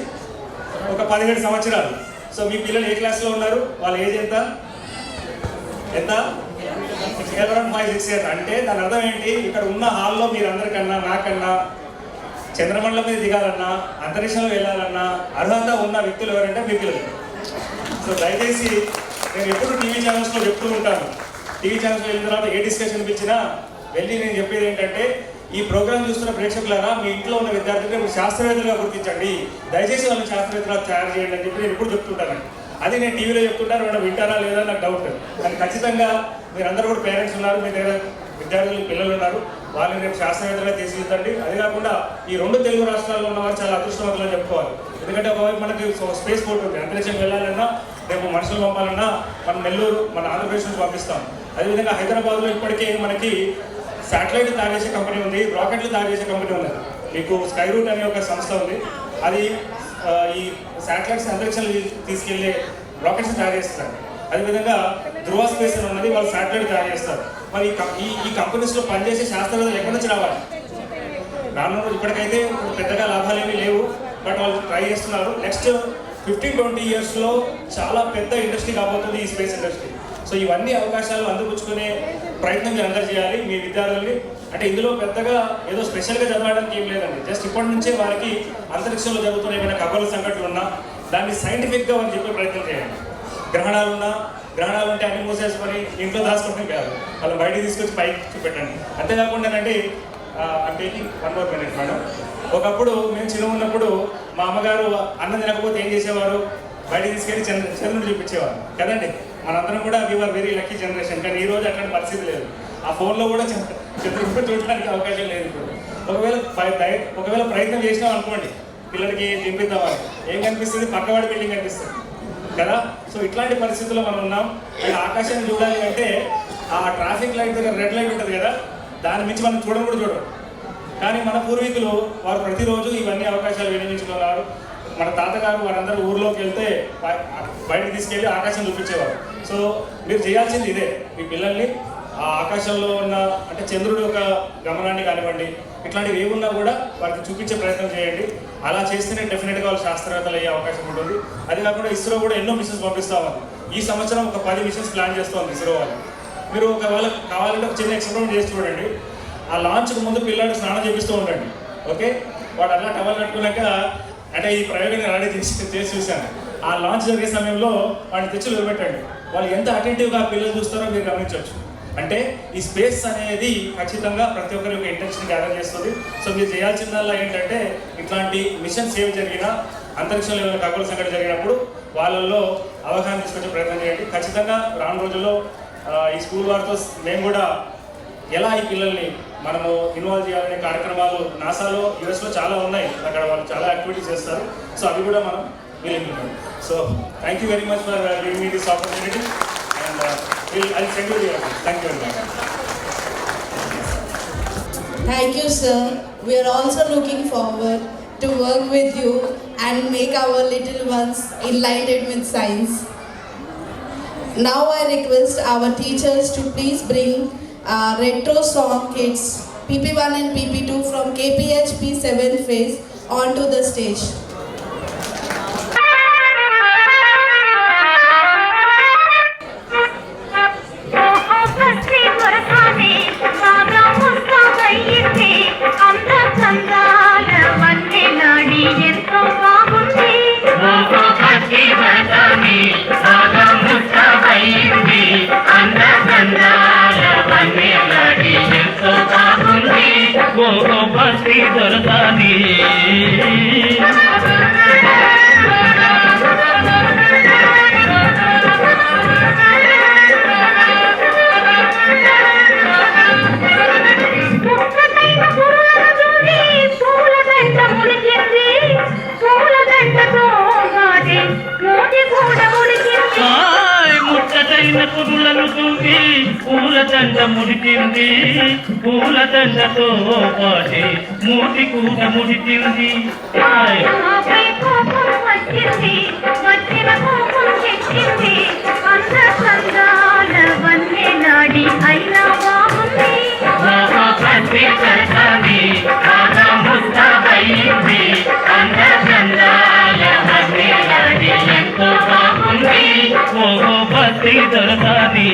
ఒక 17 సంవత్సరాలు. సో మీ పిల్లలు ఏ క్లాస్లో ఉన్నారు, వాళ్ళ ఏజ్ ఎంత అరౌండ్ 5-6 years. అంటే దాని అర్థం ఏంటి, ఇక్కడ ఉన్న హాల్లో మీరు అందరికన్నా నాకన్నా చంద్రమండలం మీద దిగాలన్నా అంతరిక్షంలో వెళ్ళాలన్నా అర్హత ఉన్న వ్యక్తులు ఎవరంటే మీ పిల్లలు. సో దయచేసి నేను ఎప్పుడు టీవీ ఛానల్స్లో చెప్తూ ఉంటాను, టీవీ ఛానల్స్లో వెళ్ళిన తర్వాత ఏ డిస్కషన్ పిలిచినా వెళ్ళి నేను చెప్పేది ఏంటంటే, ఈ ప్రోగ్రామ్ చూస్తున్న ప్రేక్షకులారా మీ ఇంట్లో ఉన్న విద్యార్థులు మీరు శాస్త్రవేత్తలుగా గుర్తించండి, దయచేసి వాళ్ళని శాస్త్రవేత్తలుగా తయారు చేయండి అని చెప్పి నేను ఎప్పుడు చెప్తుంటానండి. అది నేను టీవీలో చెప్తుంటాను, వాళ్ళు వింటారా లేదా నాకు డౌట్. కానీ ఖచ్చితంగా మీరందరూ కూడా పేరెంట్స్ ఉన్నారు, మీ దగ్గర విద్యార్థులు పిల్లలు ఉన్నారు, వాళ్ళని రేపు శాస్త్రవేత్తలుగా తీర్చిదిద్దండి. అదే కాకుండా ఈ 2 తెలుగు రాష్ట్రాల్లో ఉన్నవారు చాలా అదృష్టవంతులు అని చెప్పుకోవాలి. ఎందుకంటే ఒకవైపు మనకి స్పేస్ పోర్ట్ ఉంది, అంతరిక్షం వెళ్ళాలన్నా రేపు మనుషులు పంపాలన్నా మనం నెల్లూరు మన ఆంధ్రప్రదేశ్ నుంచి పంపిస్తాం. అదేవిధంగా హైదరాబాద్లో ఇప్పటికే మనకి శాటిలైట్ తయారు చేసే కంపెనీ ఉంది, రాకెట్లు తయారు చేసే కంపెనీ ఉంది. మీకు స్కై రూట్ అనే ఒక సంస్థ ఉంది, అది ఈ శాటిలైట్స్ అంతరిక్షంలో తీసుకెళ్లే రాకెట్స్ తయారు చేస్తున్నారు. అదేవిధంగా ధృవ స్పేస్ అని ఉన్నది, వాళ్ళు శాటిలైట్ తయారు చేస్తారు. మరి ఈ కంపెనీస్లో పనిచేసే శాస్త్రవేత్తలు ఎక్కడి నుంచి రావాలి? రాను ఇప్పటికైతే పెద్దగా లాభాలు ఏమీ లేవు, బట్ వాళ్ళు ట్రై చేస్తున్నారు. నెక్స్ట్ 15-20 ఇయర్స్లో చాలా పెద్ద ఇండస్ట్రీ కాబోతుంది ఈ స్పేస్ ఇండస్ట్రీ. సో ఇవన్నీ అవకాశాలు అందిపుచ్చుకునే ప్రయత్నం మీరు అందరూ చేయాలి మీ విద్యార్థుల్ని. అంటే ఇందులో పెద్దగా ఏదో స్పెషల్గా చదవడానికి ఏం లేదండి. జస్ట్ ఇప్పటి నుంచే వారికి అంతరిక్షంలో జరుగుతున్న ఏమైనా ఖగోళ సంఘటనలు ఉన్నా దాన్ని సైంటిఫిక్గా వారికి చెప్పే ప్రయత్నం చేయండి. గ్రహణాలు ఉంటే అన్ని మూసేసుకొని ఇంట్లో దాచుకోవడం కాదు, వాళ్ళు బయటికి తీసుకొచ్చి పైకి చూపెట్టండి. అంతేకాకుండా అంటే టేకింగ్ 1 more minute మేడం. ఒకప్పుడు మేము చిన్న ఉన్నప్పుడు మా అమ్మగారు అన్నం తినకపోతే ఏం చేసేవారు? బయట తీసుకెళ్ళి చంద్రుడు చూపించేవారు కదండి. మనందరం కూడా we are very lucky generation. కానీ ఈ రోజు అట్లాంటి పరిస్థితి లేదు. ఆ ఫోన్లో కూడా చంద్రుడు చూడడానికి అవకాశం లేదు ఇప్పుడు. ఒకవేళ ప్రయత్నం చేసినాం అనుకోండి, పిల్లలకి తినిపిద్దామని ఏం కనిపిస్తుంది? పక్కవాడి బిల్డింగ్ కనిపిస్తుంది కదా. సో ఇట్లాంటి పరిస్థితుల్లో మనం ఉన్నాం. అండ్ ఆకాశాన్ని చూడాలి అంటే ఆ ట్రాఫిక్ లైట్ దగ్గర రెడ్ లైట్ ఉంటుంది కదా, దాని మించి మనం చూడరు. కానీ మన పూర్వీకులు వారు ప్రతిరోజు ఇవన్నీ అవకాశాలు వినియోగించుకున్నారు. మన తాతగారు వారందరూ ఊర్లోకి వెళ్తే బయటకు తీసుకెళ్ళి ఆకాశం చూపించేవారు. సో మీరు చేయాల్సింది ఇదే, మీ పిల్లల్ని ఆ ఆకాశంలో ఉన్న అంటే చంద్రుడి యొక్క గమనాన్ని కానివ్వండి, ఇట్లాంటివి ఏమున్నా కూడా వారికి చూపించే ప్రయత్నం చేయండి. అలా చేస్తేనే డెఫినెట్గా వాళ్ళు శాస్త్రవేత్తలు అయ్యే అవకాశం ఉంటుంది. అది కాకుండా ఇస్రో కూడా ఎన్నో మిషన్స్ పంపిస్తామని ఈ సంవత్సరం ఒక 10 మిషన్స్ ప్లాన్ చేస్తోంది ఇస్రో వాళ్ళు. మీరు ఒకవేళ కావాలంటే ఒక చిన్న ఎక్స్పెరిమెంట్ చేసి చూడండి. ఆ లాంచ్కి ముందు పిల్లాడు స్నానం చేపిస్తూ ఉండండి. ఓకే, వాడు అలా టవల్ కట్టుకున్నాక అంటే ఈ ప్రయోగాన్ని రెడీ చేసి చూశాను. ఆ లాంచ్ జరిగే సమయంలో వాడిని తెచ్చి నిలబెట్టండి. వాళ్ళు ఎంత అటెంటివ్గా పిల్లలు చూస్తారో మీరు గమనించవచ్చు. అంటే ఈ స్పేస్ అనేది ఖచ్చితంగా ప్రతి ఒక్కరి యొక్క ఇంటెన్షన్ గ్యాదర్ చేస్తుంది. సో మీరు చేయాల్సిందల్లా ఏంటంటే ఇట్లాంటి మిషన్స్ ఏవి జరిగినా, అంతరిక్షంలో ఏమైనా ఖగోళ సంఘటన జరిగినప్పుడు వాళ్ళల్లో అవగాహన తీసుకొచ్చే ప్రయత్నం చేయండి. ఖచ్చితంగా రాను రోజుల్లో ఈ స్కూల్ వారితో మేము కూడా ఎలా ఈ పిల్లల్ని మనము ఇన్వాల్వ్ చేయాలనే కార్యక్రమాలు నాసాలో యూఎస్లో చాలా ఉన్నాయి. అక్కడ వాళ్ళు చాలా యాక్టివిటీస్ చేస్తారు. సో అవి కూడా మనం implement. So thank you very much for giving me this opportunity and I'll send you the address. Thank you very much. Thank you, sir. We are also looking forward to work with you and make our little ones enlightened with science. Now I request our teachers to please bring retro song kits PP1 and PP2 from KPHP 7th phase onto the stage. ముడికింది పూలదండతో పాటి మూటి కూడా ముడికింది. ఓహో భక్తి దొరకాలి.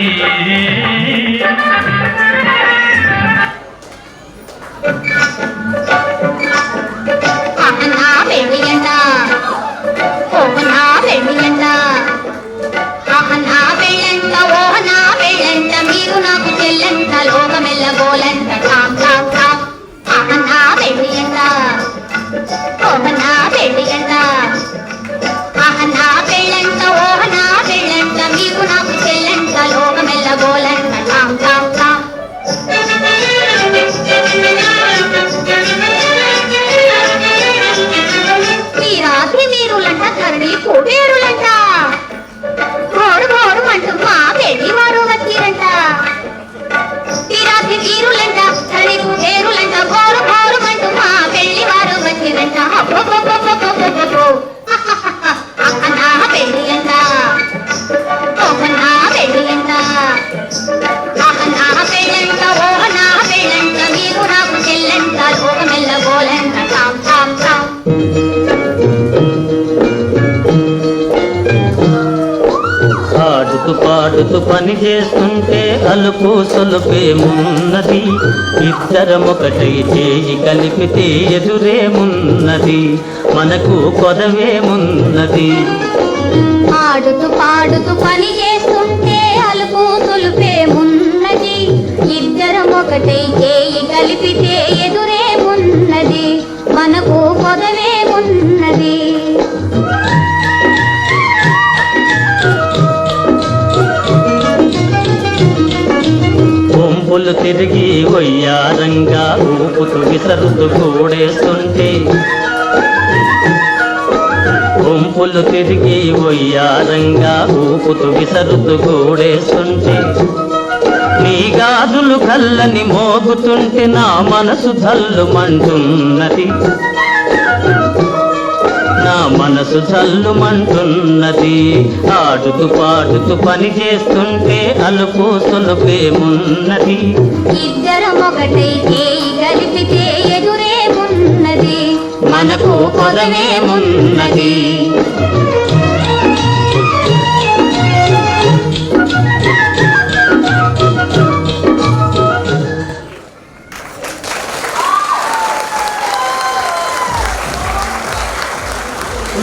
మీరు నాకు చెల్లంత లోకమెల్ల గోలంత నా పెళ్ళి అంట ఓహనా పెళ్ళి అంట నా పెళ్ళంట ఓహనా పెళ్ళంట మీరు నాకు చెల్లంత లోకమెల్ల గోలంట ఈ రాత్రి మీరులంట ధరణి కుబేరులంట ఘోరు ఘోరు అంటూ మా పెళ్లి వారు వచ్చిరంట. ఈ రాత్రి వీరులంట ధరణి కుబేరులంట ఘోరు ఘోరు అంటూ మా పెళ్లి వారు వచ్చిరంట. ఆడుతూ పాడుతూ పని చేస్తుంటే అలుపు సొలుపేమున్నది, ఇద్దరమొకటై చేయి కలిపితే ఎదురేమున్నది, మనకు కొదవేమున్నది. ఆడుతూ పాడుతూ పని చేస్తుంటే అలుపు సులుపేమున్నది, ఇద్దరం ఒకటై చేయి కలిపితే ఎదురేమున్నది, మనకు కొదవేమున్నది. వంపులు తిరిగి వయ్యారంగా ఊపుతూ విసరుతూ కూడేస్తుంటే, వంపులు తిరిగి వయ్యారంగా ఊపుతూ విసరుతూ కూడేస్తుంటే, నీ గాజులు కళ్ళని మోగుతుంటే నా మనసు జల్లుమంటున్నది, నా మనసు జల్లుమంటున్నది. ఆడుతూ పాడుతూ పని చేస్తుంటే అలుపు సులుపేమున్నది, ఇద్దరం ఒకటై చేయి కలిపితే ఎదురేమున్నది, మనకు కొదవేమున్నది.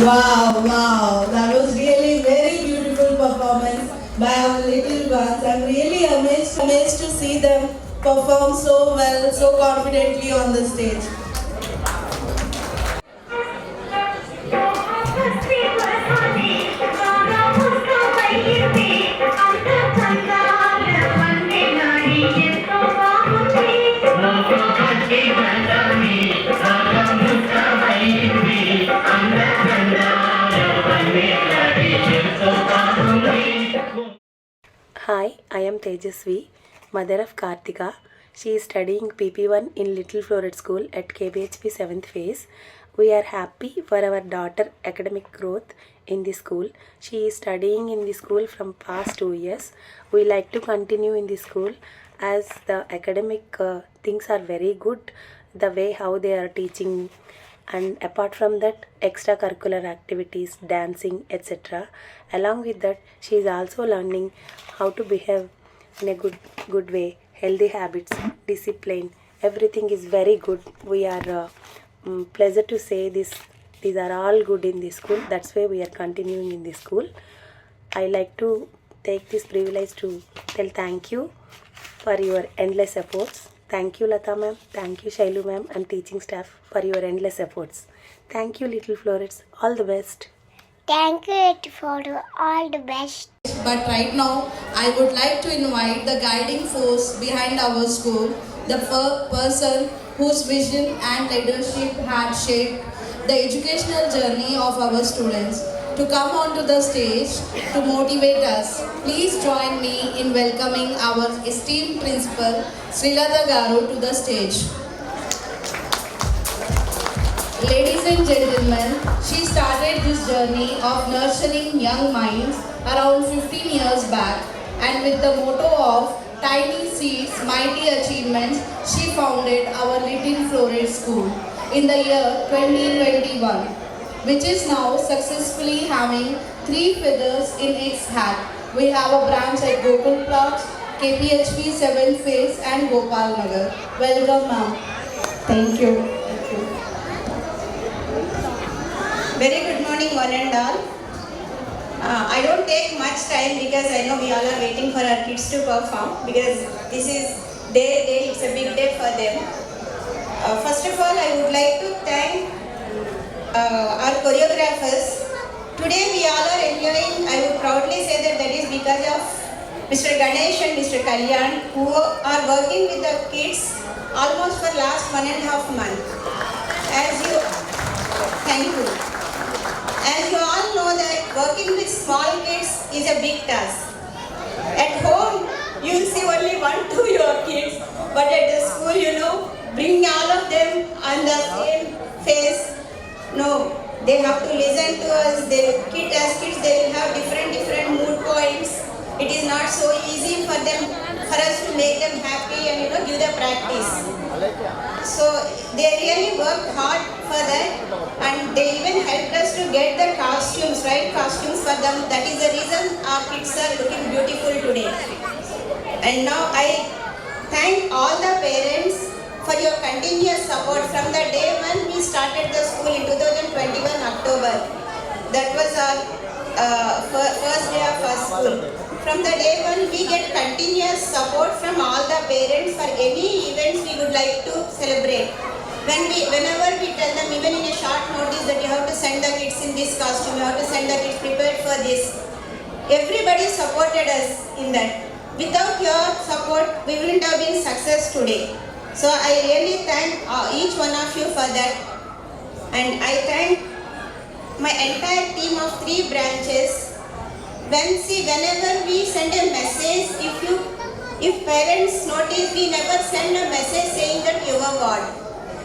Wow, that was really very beautiful performance by our little ones. I'm really amazed to see them perform so well, so confidently on the stage. Hi, I am Tejasvi, mother of Kartika. She is studying PP1 in Little Floret School at KBHP 7th phase. We are happy for our daughter academic growth in the school. She is studying in the school from past 2 years. We like to continue in the school as the academic things are very good, the way how they are teaching, and apart from that extracurricular activities, dancing, etc. Along with that, she is also learning how to behave in a good way, healthy habits, discipline, everything is very good. We are pleasure to say these are all good in the school. That's why we are continuing in the school. I like to take this privilege to tell thank you for your endless efforts. Thank you Lata ma'am, thank you Shailu ma'am and teaching staff for your endless efforts. Thank you Little Florets, all the best. Thank you for all the best. But right now, I would like to invite the guiding force behind our school, the person whose vision and leadership had shaped the educational journey of our students, to come onto the stage to motivate us. Please join me in welcoming our esteemed principal, Srilata Garu, to the stage. Ladies and gentlemen, she started this journey of nurturing young minds around 15 years back, and with the motto of Tiny Seeds, Mighty Achievements, she founded our Little Floret School in the year 2021, which is now successfully having 3 feathers in its hat. We have a branch at Gokul Plot, KPHP 7th phase and Gopal Nagar. Welcome ma'am. Thank you. Very good morning one and all. I don't take much time because I know we all are waiting for our kids to perform, because this is their day, it's a big day for them. First of all, I would like to thank our choreographers. Today we all are enjoying, I would proudly say that is because of Mr. Ganesh and Mr. Kalyan, who are working with the kids almost for last 1.5 months. Thank you. As you all know that working with small kids is a big task. At home, you will see only 1-2 your kids, but at the school, bring all of them on the same phase. No, they have to listen to us. As kids, they will have different mood points. It is not so easy for us to make them happy and give the practice. So they really worked hard for that, and they even helped us to get the costumes, right costumes for them. That is the reason our kids are looking beautiful. today. And now I thank all the parents for your continuous support from the day when we started the school in 2021 October. That was our first day of our school. From the day when we get continuous support from all the parents for any events we would like to celebrate. Whenever we tell them, even in a short notice, that you have to send the kids in this costume, you have to send the kids prepared for this. Everybody supported us in that. Without your support, we wouldn't have been success today. So I really thank each one of you for that. And I thank my entire team of 3 branches. Whenever we send a message, if parents notice, we never send a message saying that your ward.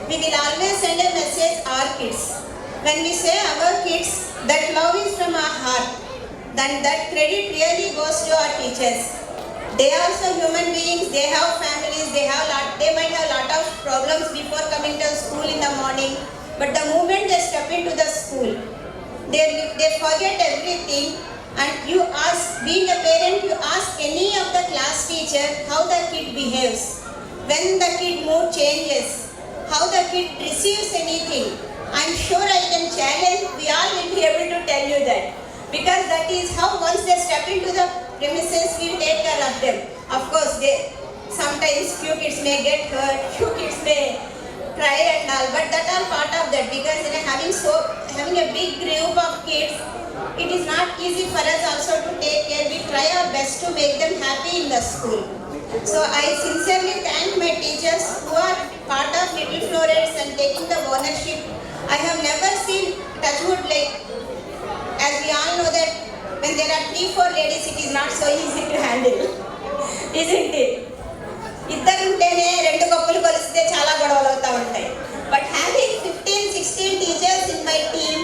We will always send a message our kids. When we say our kids, that love is from our heart. Then that credit really goes to our teachers. They are also human beings, they have families, they might have a lot of problems before coming to school in the morning. But the moment they step into the school, they forget everything. And you ask, being a parent, you ask any of the class teacher how the kid behaves. When the kid mood changes, how the kid receives anything. I'm sure I can challenge, we all will be able to tell you that. Because that is how once they step into the premises, we take care of them. Of course, sometimes few kids may get hurt, few kids may cry and all, but that are part of that. Because having a big group of kids, it is not easy for us also to take care. We try our best to make them happy in the school. So I sincerely thank my teachers who are part of Little Florets and taking the ownership. I have never seen touchwood like, as we all know that when there are 3-4 ladies, it is not so easy to handle, isn't it? ఇద్దరుంటేనే 2 కప్పులు కొలిస్తే చాలా గొడవలు అవుతూ ఉంటాయి. But having 15-16 teachers in my team,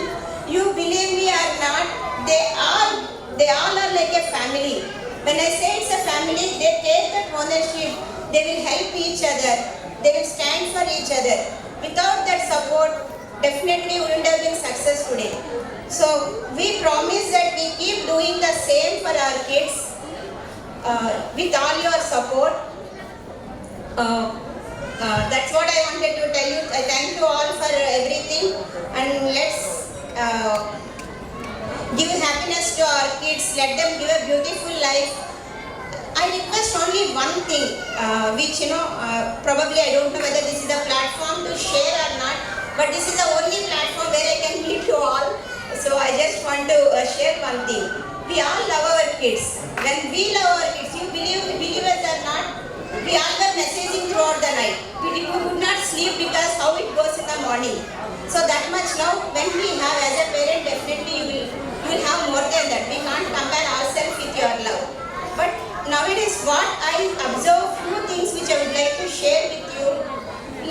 you believe me or not, they all are like a family. When I say it's a family, they take that ownership, they will help each other, they will stand for each other. Without that support, definitely wouldn't have been success today. So we promise that we keep doing the same for our kids with all your support. That's what I wanted to tell you. I thank you all for everything, and let's give happiness to our kids. Let them live a beautiful life. I request only one thing, which probably I don't know whether this is a platform to share or not, but this is the only platform where I can meet you all. So I just want to share one thing. We all love our kids. When we love our kids, you believe us or not, we all were messaging throughout the night. We could not sleep because how it goes in the morning. So that much love, when we have as a parent, definitely you will have more than that. We can't compare ourselves with your love. But nowadays what I observe, few things which I would like to share with you.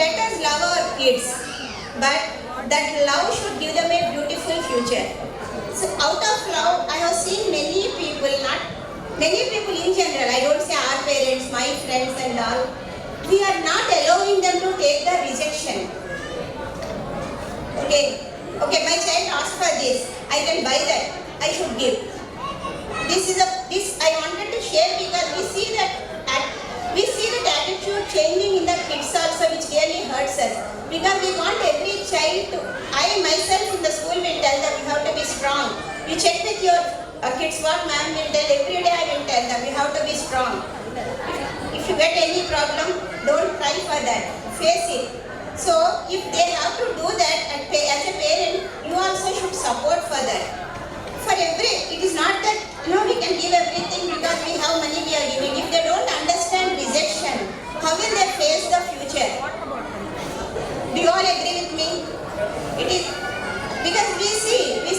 Let us love our kids, but that love should give them a beautiful future. So out of love, I have seen many people in general, I don't say our parents, my friends and all, we are not allowing them to take the rejection. Okay, my child asked for this, I can buy that, I should give. This I wanted to share because we see that attitude changing in the kids also, which really hurts us. Because we want every child to, I myself in the school will tell them you have to be strong. You check with your kids what ma'am will tell, every day I will tell them you have to be strong. If you get any problem, don't cry for that, face it. So if they have to do that as a parent, you also should support for that. It is not that we can give everything because we have money we are giving. If they don't understand rejection, how will they face the future? Do you all agree with me? It is because we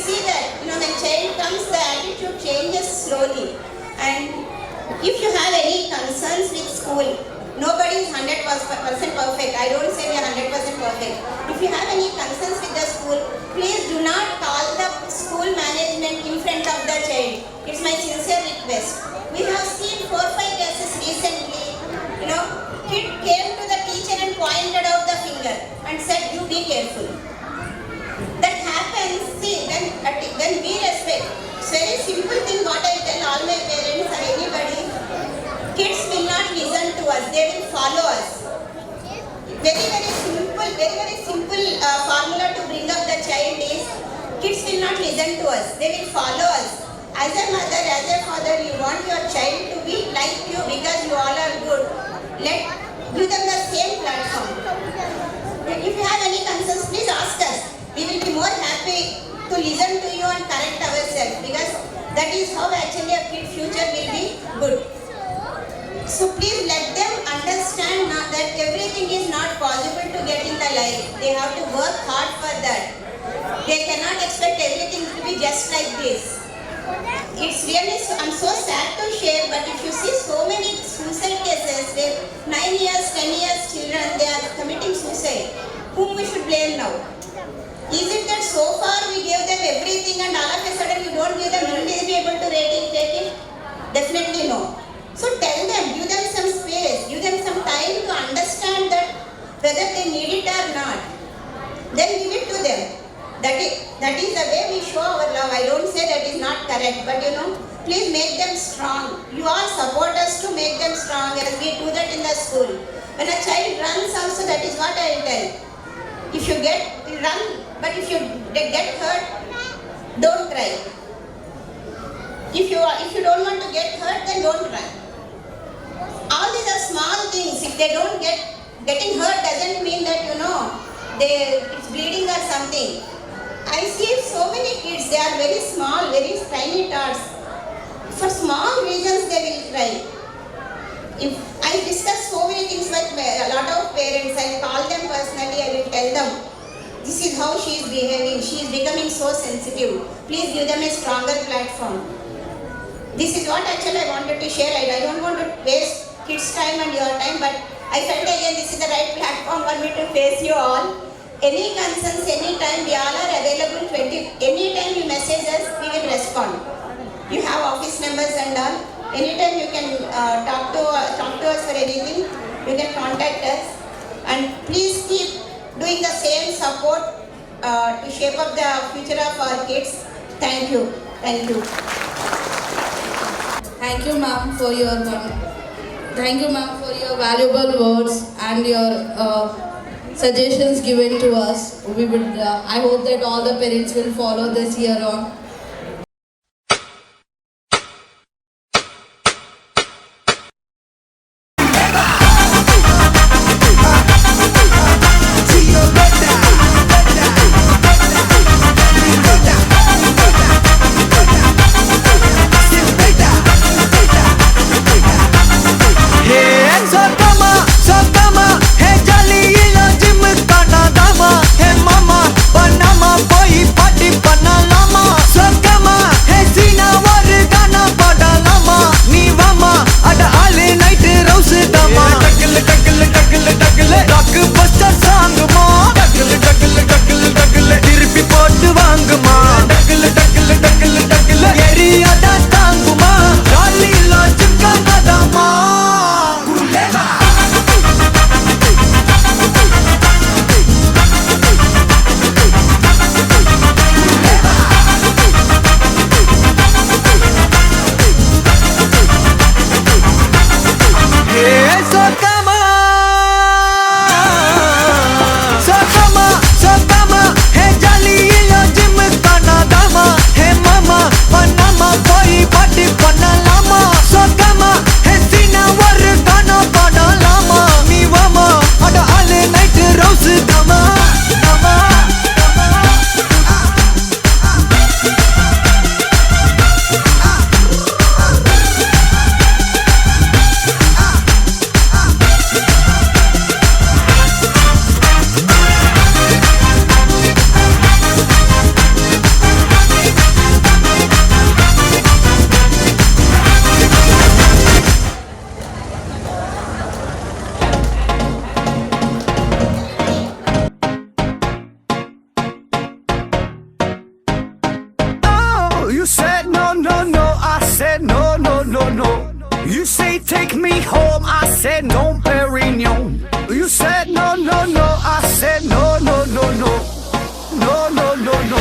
see that when child comes, the attitude changes slowly. And if you have any concerns with school, nobody is 100% perfect. I don't say we are 100% perfect. If you have any concerns with the school, please do not call the school management in front of the child. It's my sincere request. We have seen 4-5 cases recently. Kid came to the teacher and pointed out the finger and said, "You be careful." That happens. See, when we respect, it's very simple thing what I tell all my parents or anybody. very simple formula to bring up the child is kids will not listen to us. They will follow us. As a mother, as a father, you want your child to be like you because you all are good. Give them the same platform. If you have any concerns, please ask us. We will be more happy to listen to you and correct ourselves because that is how actually a kid future will be good. So please let them understand now that everything is not possible to get in the life. They have to work hard for that. They cannot expect everything to be just like this. It's really, I'm so sad to share, but if you see so many suicide cases where 9 years, 10 years children, they are committing suicide. Whom we should blame now? Is it that so far we gave them everything and all of a sudden you don't give them, will they be able to take it? Definitely no. So tell them, give them some space, give them some time to understand that whether they need it or not. Then give it to them. That is the way we show our love. I don't say that is not correct, but please make them strong. You all support us to make them strong as we do that in the school. When a child runs also, that is what I will tell. If you run, but if you get hurt, don't try. If you don't want to get hurt, then don't run. All these are small things. If they don't getting hurt doesn't mean that it's bleeding or something. I see so many kids, they are very small, very tiny tots. For small reasons they will cry. If I discuss so many things with a lot of parents, I call them personally, I will tell them, this is how she is behaving, she is becoming so sensitive. Please give them a stronger platform. This is what actually I wanted to share. I don't want to waste kids' time and your time, but I felt again this is the right platform for me to face you all. Any concerns, anytime, we all are available. Anytime you message us, we will respond. You have office numbers and all. Anytime you can talk to us for anything, you can contact us. And please keep doing the same support to shape up the future of our kids. Thank you. Thank you. Thank you, ma'am, for your valuable words and your suggestions given to us. I hope that all the parents will follow this year on. You say take me home, I said no, Perignon. You said no, no, no, I said no, no, no, no, no, no, no, no.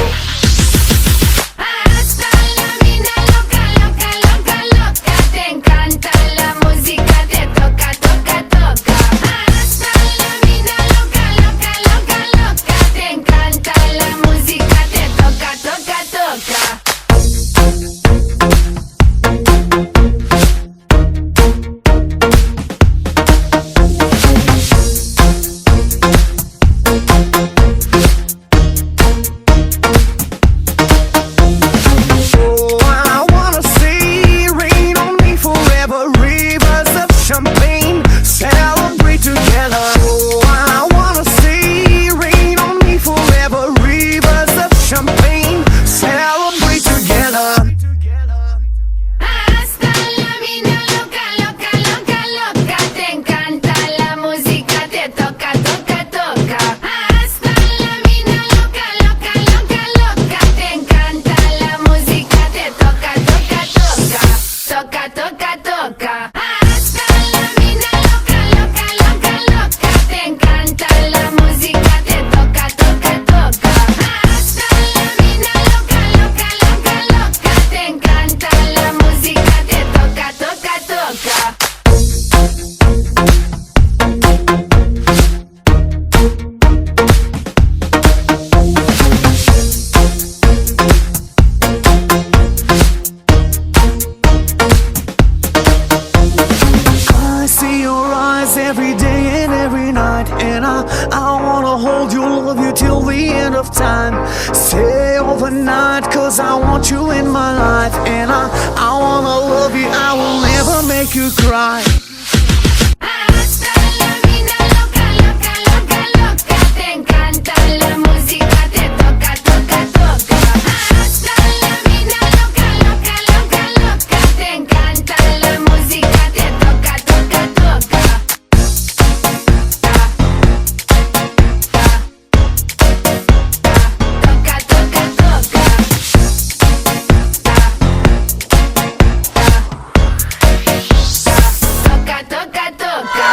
Hasta la vida loca, loca, loca, loca. Te encanta la música, te toca, toca, toca. Hasta la vida loca. toca, toca. Hasta la mina loca, loca, loca, loca. Te encanta la música, te toca, toca, toca. Hasta la mina loca, loca, loca, loca. Te encanta la música, te toca, toca, toca. I see your eyes every day and every night, and I wanna hold you, love you till the end of time. Stay overnight, cause I want you in my life, and I wanna love you, I will never make you cry. Hasta la mina loca, loca, loca, loca. Te encanta la música, te toca, toca, toca. Hasta la mina loca, loca, loca, loca. Te encanta la música, te toca, toca, toca. Toca, toca, toca. Toca, toca, toca.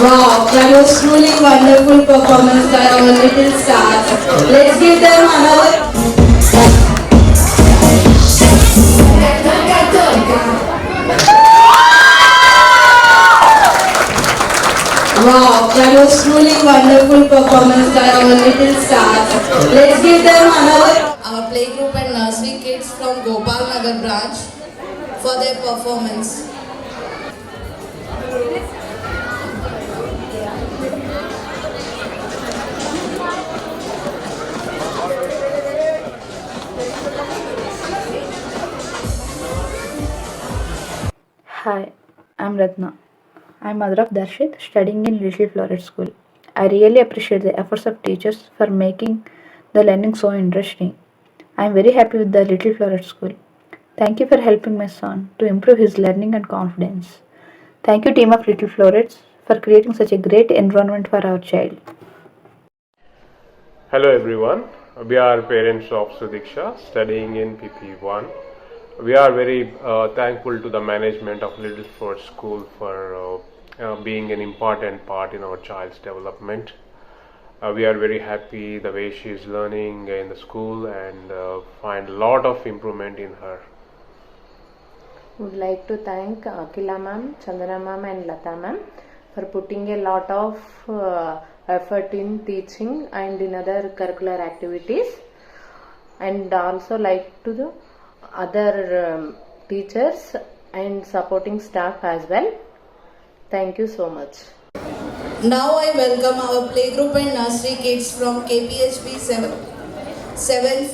Wow, that was truly wonderful performance by our little stars. Let's give them another. Wow, that was truly wonderful performance by our little stars. Let's give them another. Our playgroup and nursery kids from Gopal Nagar branch for their performance. Hi, I'm Ratna. I'm mother of Darshit, studying in Little Floret School. I really appreciate the efforts of teachers for making the learning so interesting. I'm very happy with the Little Floret School. Thank you for helping my son to improve his learning and confidence. Thank you, team of Little Florets, for creating such a great environment for our child. Hello everyone, we are parents of Sudiksha studying in PP1. We are very thankful to the management of Little Floret School for being an important part in our child's development. We are very happy the way she is learning in the school and find a lot of improvement in her. Would like to thank Akila ma'am, Chandana ma'am and Lata ma'am for putting a lot of effort in teaching and in other curricular activities, and also like to the other teachers and supporting staff as well. Thank you so much. Now I welcome our playgroup and nursery kids from KPHP 7th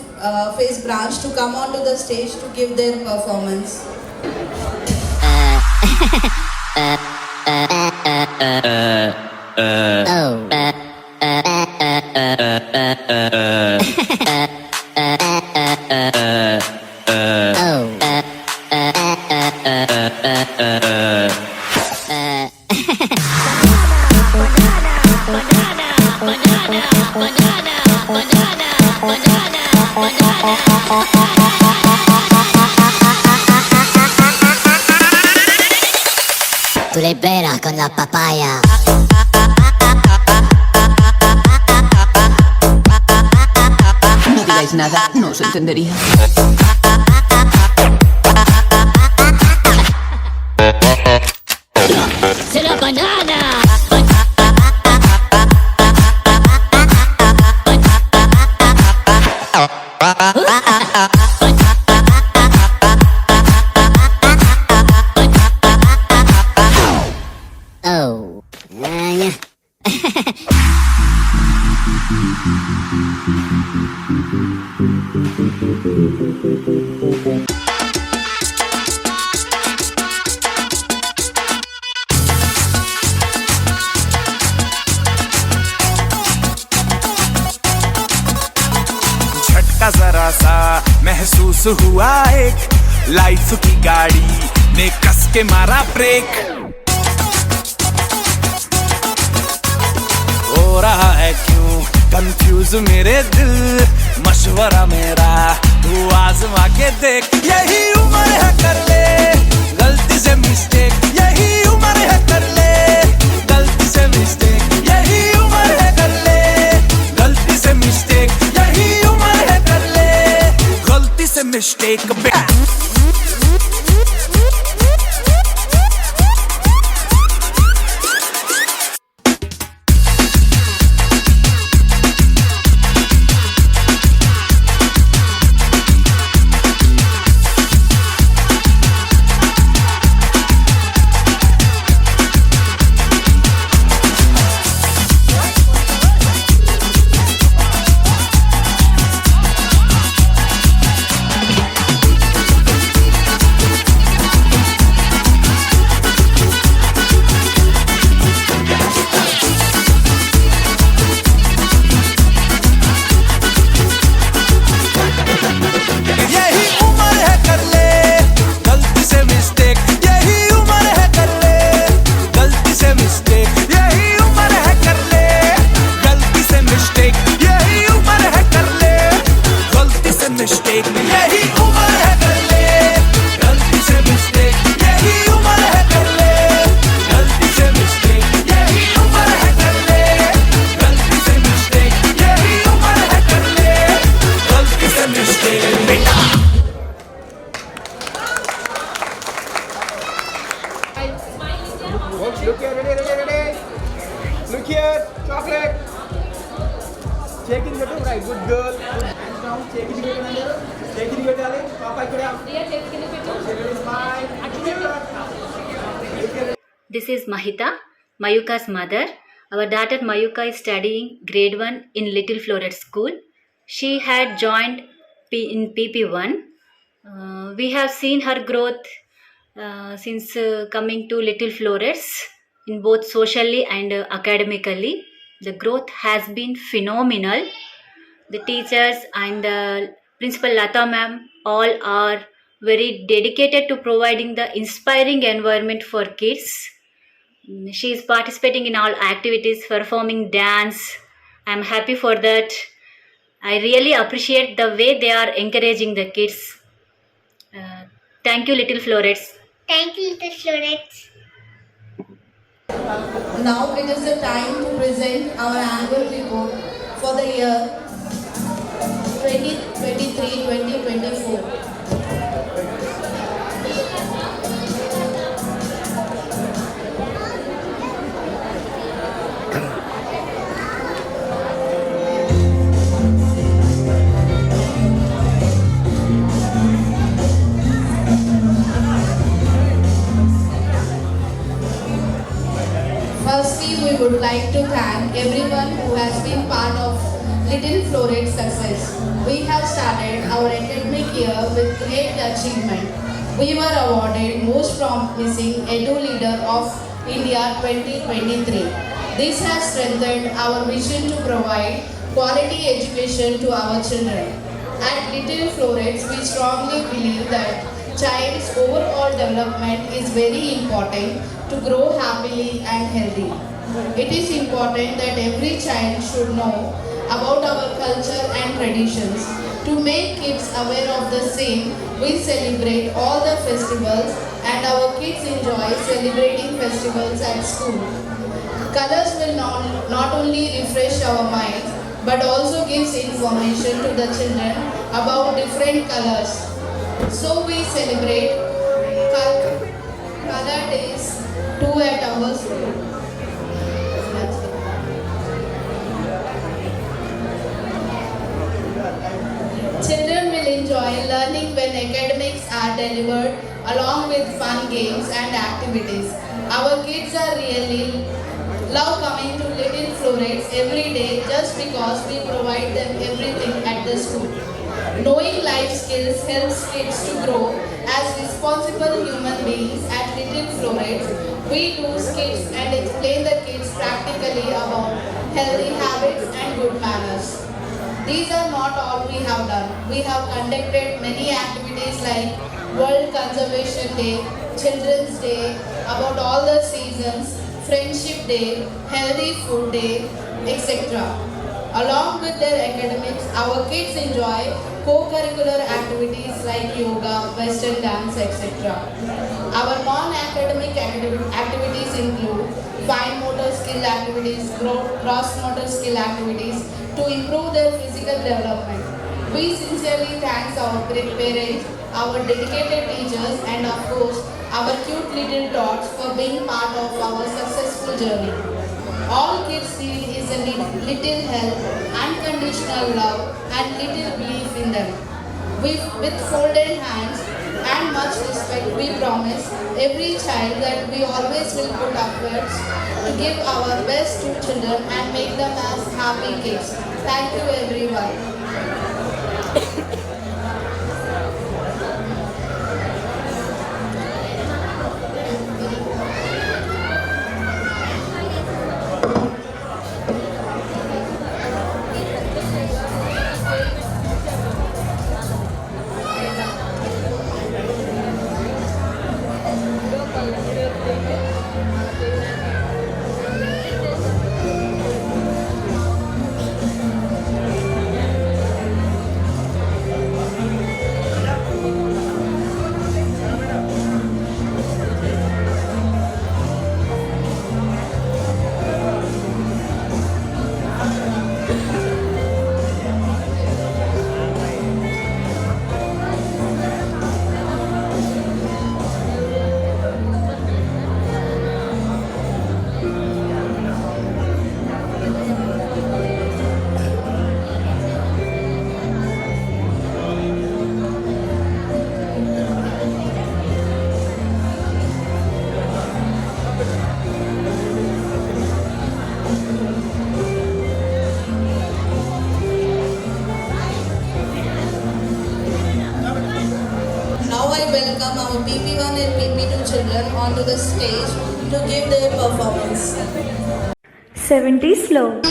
phase branch to come onto the stage to give their performance. Tu le beras con la papaya. No digáis nada, no os entendería. ¡Se la banana! Oh. झटका जरा सा महसूस हुआ एक, life की गाड़ी ने कस के मारा ब्रेक। हो रहा है क्यों कंफ्यूज मेरे दिल, मशवरा मेरा तू आजमा के देख यही उम्र है कर ले गलती से मिस्टेक यही उम्र है कर ले गलती से मिस्टेक यही उम्र है कर ले गलती से मिस्टेक यही उम्र है कर ले गलती से mistake Look here, ready. Look here, chocolate. Shaking the two, right? Good girl. Hands down, shaking the two. Shaking the darling. Papa, put down. This is Mahita, Mayuka's mother. Our daughter Mayuka is studying grade 1 in Little Florets School. She had joined in PP1. We have seen her growth since coming to Little Florets in both socially and academically. The growth has been phenomenal. The teachers and the principal Lata ma'am all are very dedicated to providing the inspiring environment for kids. She is participating in all activities, performing dance. I am happy for that. I really appreciate the way they are encouraging the kids. Thank you, Little Florets. Thank you, Little Florets. Now it is the time to present our annual report for the year 2023-2024. Firstly, we would like to thank everyone who has been part of Little Florets' success. We have started our academic year with great achievement. We were awarded Most Promising Edu Leader of India 2023. This has strengthened our vision to provide quality education to our children. At Little Florets, we strongly believe that child's overall development is very important to grow happily and healthy. It is important that every child should know about our culture and traditions. To make kids aware of the same, we celebrate all the festivals and our kids enjoy celebrating festivals at school. Colors will not only refresh our minds but also gives information to the children about different colors. So we celebrate color days too at our school. Children will enjoy learning when academics are delivered along with fun games and activities. Our kids are really love coming to Little Florets every day just because we provide them everything at the school. Knowing life skills helps kids to grow as responsible human beings at Little Florets. We do skits and explain the kids practically about healthy habits and good manners. These are not all we have done. We have conducted many activities like World Conservation Day, Children's Day, about all the seasons, Friendship Day, Healthy Food Day, etc. Along with their academics, our kids enjoy co-curricular activities like yoga, western dance, etc. Our non-academic activities include fine motor skill activities, gross motor skill activities to improve their physical development. We sincerely thank our parents, our dedicated teachers, and of course our cute little tots for being part of our successful journey. All kids need is a little help, unconditional love, and little belief in them. With folded hands and much respect, we promise every child that we always will put efforts to give our best to children and make them as happy kids. Thank you everyone. Welcome our PP1 and PP2 children onto the stage to give their performance. 70s slow.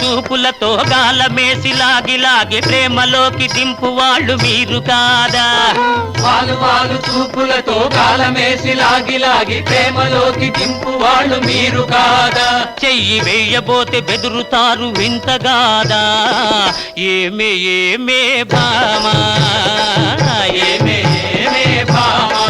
చూపులతో గాలమేసి లాగి లాగి ప్రేమలోకి దింపు వాళ్ళు మీరు కాదా వాలు వాలు చూపులతో గాలమేసి లాగి లాగి ప్రేమలోకి దింపు వాళ్ళు మీరు కాదా చెయ్యి వేయబోతే బెదురుతారు వింతగాదా ఏమే ఏమే భామా ఏమే ఏమే భామా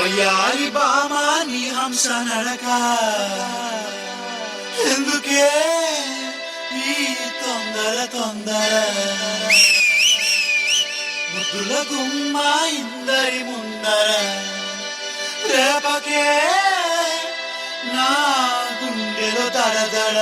వయ్యారి బామా నీ హంస నడక ఎందుకే ఈ తొందర తొందర ముద్దుల గుమ్మ ఇందరి ముందర రేపకే నా గుండెలో దడదడ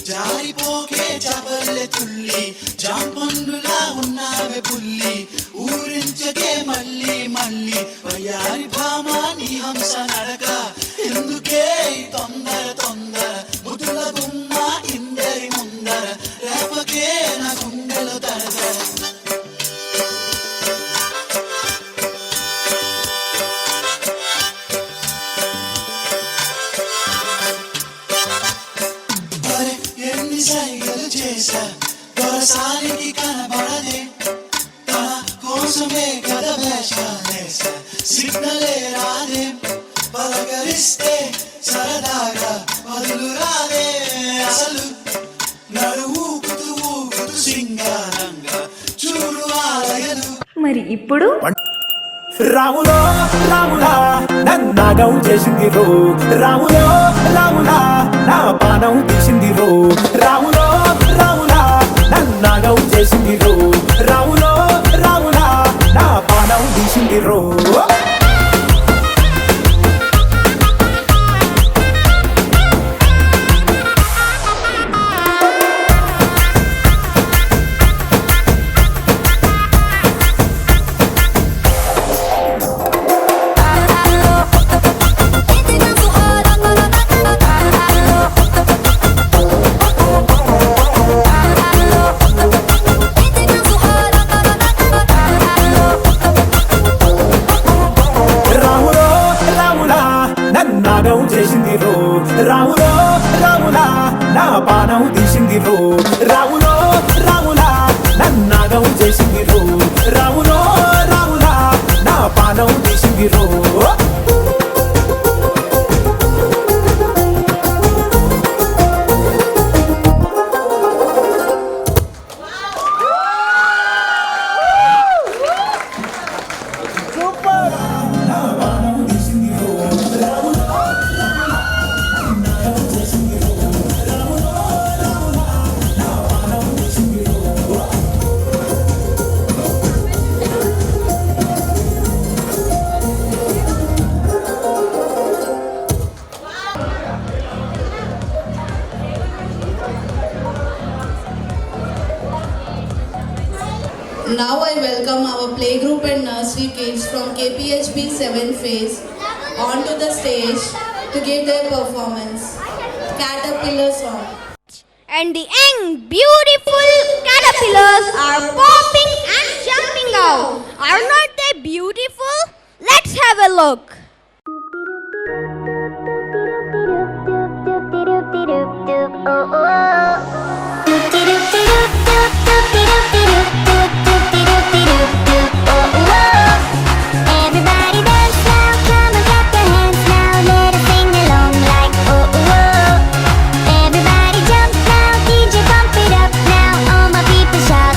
జారిపోకే చబల్లె తుల్లి జాంపండులా ఉన్నావే పుల్లి ఊరించకే మళ్ళీ మళ్ళీ వయ్యారి భామా నీ హంస నడక ఎందుకే తొందర తొందర కాలికి కనబడదే తన కోసమే కదా వేషాలేసా సిగ్నలే రాదే పలకరిస్తే సరదాగా వదులు రాదే అసలు నడువుకుతూ ఊగుతూ సింగారంగా చూడు ఆలయలు. మరి ఇప్పుడు రాములో రాములా నన్నాగం చేసింది రో రాములో రాములా నా పానం తీసింది రో రాములో రాములా నన్నాగం చేసింది రో రాములో రాములా నా పానం తీసింది రో. నాగం చేసింది రో రాములో రాములా నా పానం తీసింది రో రాములో రాములా నన్నాగం చేసింది రో రాములో రాములా నా పానం తీసింది రో. Now I welcome our playgroup and nursery kids from KPHP 7th phase onto the stage to give their performance. Caterpillar song. And the young, beautiful caterpillars are popping and jumping out. Are not they beautiful? Let's have a look. Everybody dance now, come and clap your hands now, let us sing along like oh oh oh. Everybody jump now, DJ pump it up now, all my people shout.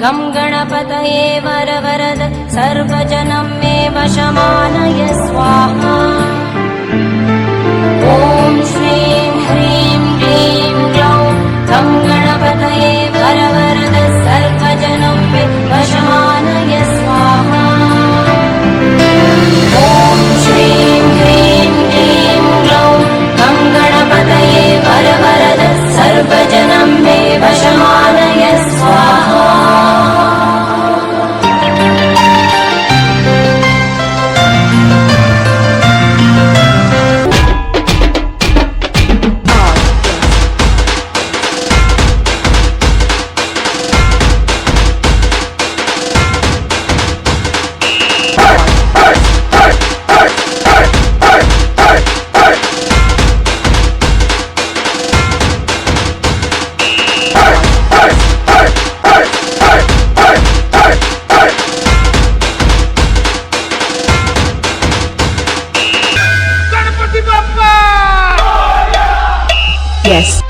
गं गणपतये वरवरद सर्वजनं मे वशमानय स्वाहा ॐ श्रीं ह्रीं क्लीं ग्लौं गं गणपतये वरवरद सर्वजनं मे वशमानय स्वाहा ॐ श्रीं ह्रीं क्लीं ग्लौं गं गणपतये वरवरद सर्वजनं मे वशमानय स्वाहा Yes.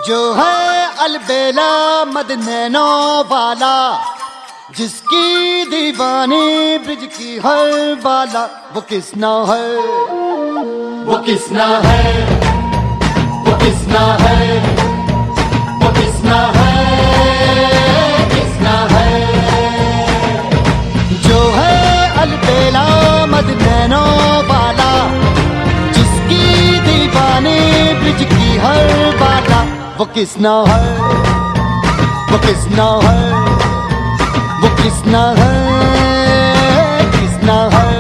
जो है अलबेला मदनैनो वाला, जिसकी दीवानी ब्रिज की हर बाला, वो किसना है, वो किसना है, वो किसना है, वो किसना है, किसना है। जो है अलबेला मदनैनो वाला, जिसकी दीवानी ब्रिज की हर बाला, वो किसना है, वो किसना है, वो किसना है, किसना है।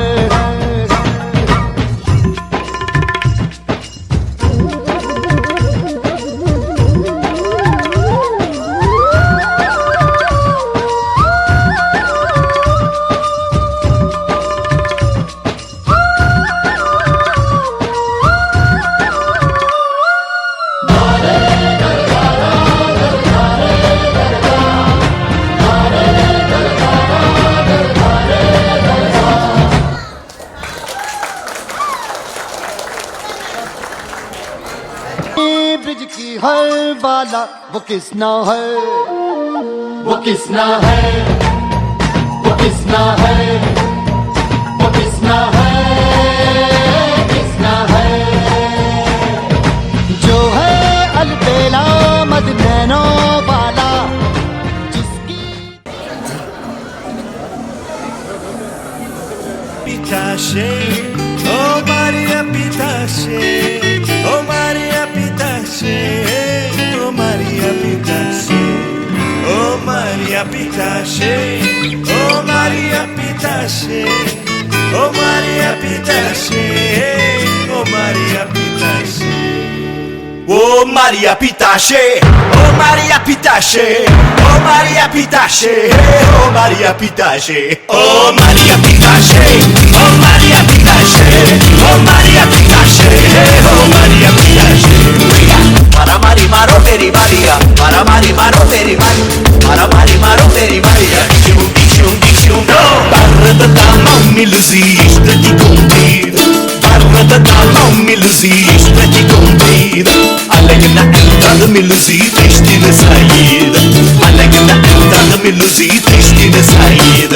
ब्रिज की हर बाला, वो किसना है, वो किसना है, वो किसना है, वो किसना है, किसना है। जो है अलबेला मदनैनो वाला, जिसकी Pitache, oh Maria Pitache, oh Maria Pitache, oh Maria Pitache, oh Maria Pitache, oh Maria Pitache, oh Maria Pitache, oh Maria Maria Pitache, oh Maria Pitache, oh Maria Pitache, oh Maria Pitache, oh Maria Pitache, oh Maria Pitache, oh Maria Pitache, oh Maria Pitache. Para Mari Maro Teri Maria, para Mari Maro Teri Maria, para Mari Maro Teri Maria. Barra da dama milzi istati kumbir, barra da dama milzi istati kumbir. Alagna entrad milzi tishtin said, alagna entrad milzi tishtin said.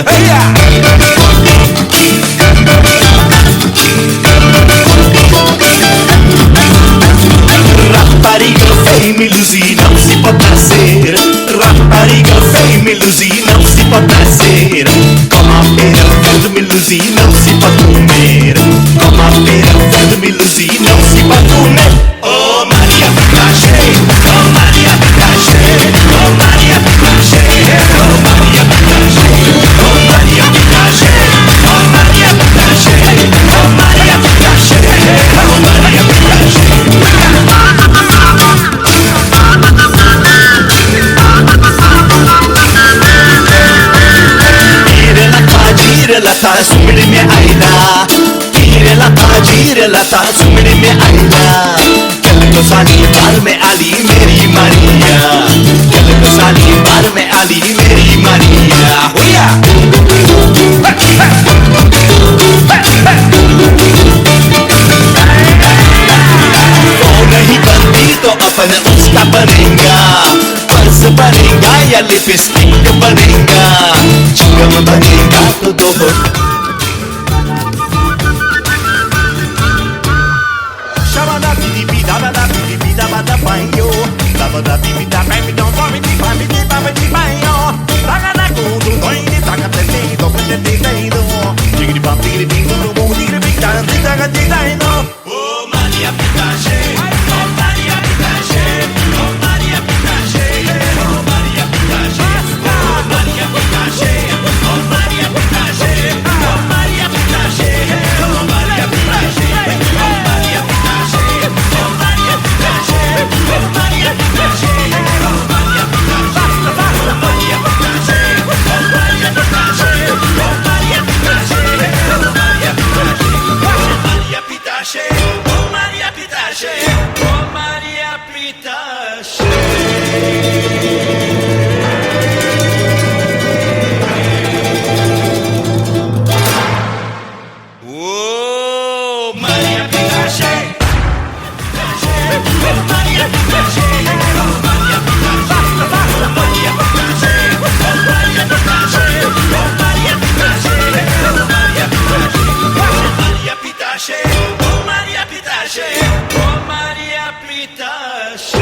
Rapariga fei milzi não se pode nascer, rapariga fei milzi não se pode nascer. Como a pera verde milzi não se pode comer, como a pera verde milzi não se pode comer. Oh Maria Pitache, oh Maria Pitache, oh Maria Pitache, oh Maria Pitache, oh Maria Pitache, oh Maria Pitache, oh Maria Pitache, oh Maria Pitache. Lata sumri me aila, tire lata sumri me aila. Kal ko sali bar me ali meri Maria, kal ko sali bar me ali meri Maria. Hoya. वो नहीं बनती तो अपन उसका बनेगा, purse बनेगा या lipstick बनेगा, चिंगम बनेगा तो दो Shabada bidi bida bada bidi bida bada bayo, bada bidi bida baby don't worry me baby baby bayo. Raga na go do doi ni taka te ni do te te dai do, digri bam digri bing do do digri bing da da da da no. Oh Maria Pitache, oh Maria Pitache, oh Maria Pitache, oh Maria Pitache, oh Maria Pitache, oh Maria Pitache, oh Maria Pitache, oh Maria Pitache, oh Maria Pitache, oh Maria Pitache, oh Maria Pitache, oh Maria Pitache, oh Maria Pitache, oh Maria Pitache, oh Maria Pitache, oh Maria Pitache, Maria Pitache, oh Maria Pitache, oh Maria Pitache. Oh Maria Pitache, oh Maria Pitache, oh Maria Pitache, oh Maria Pitache, oh Maria Pitache, oh Maria Pitache, oh Maria Pitache, Maria Pitache, oh Maria Pitache, oh Maria Pitache.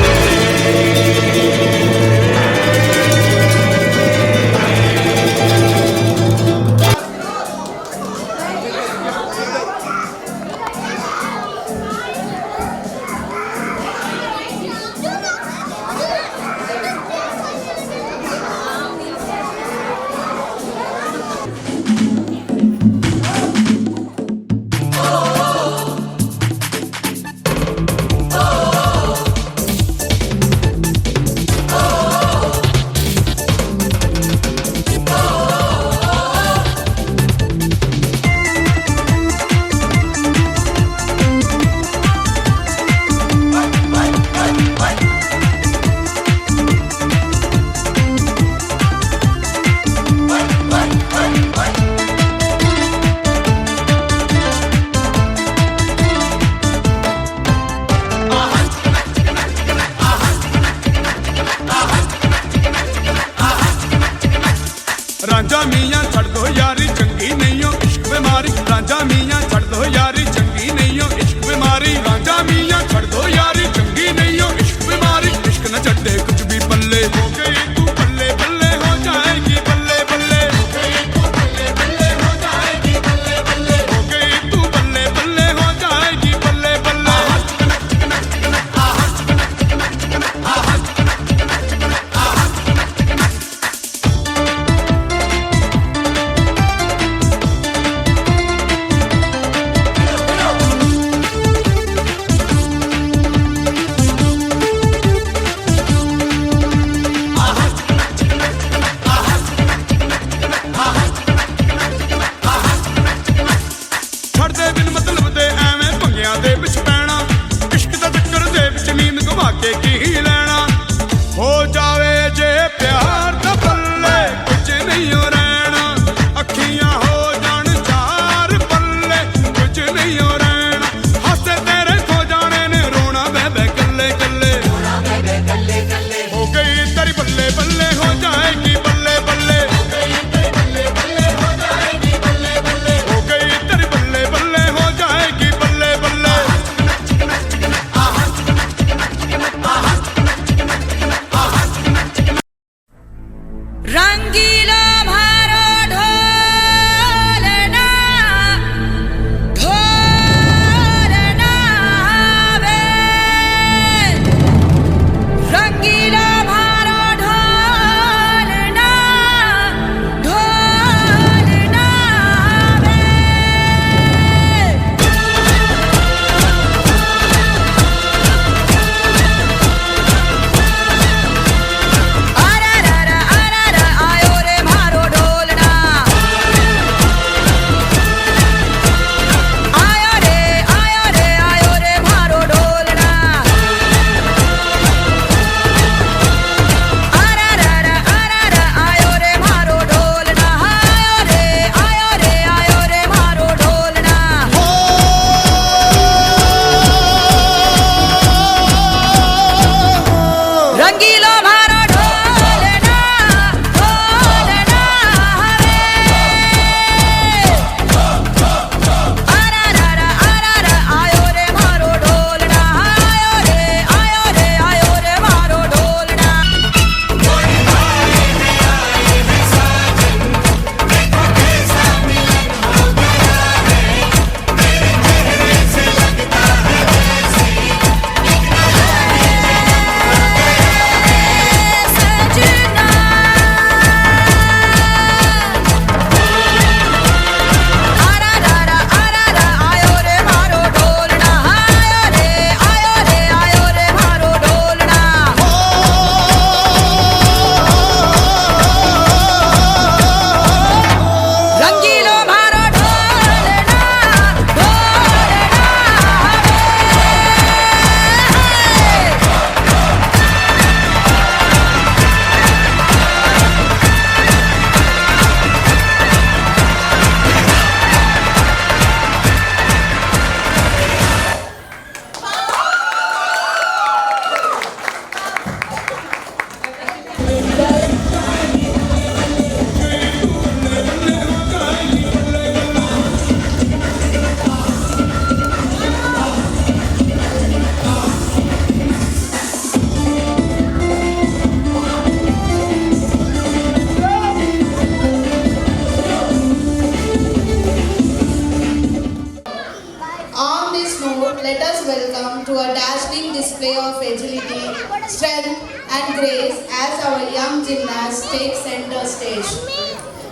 a dazzling display of agility, strength and grace as our young gymnasts take center stage.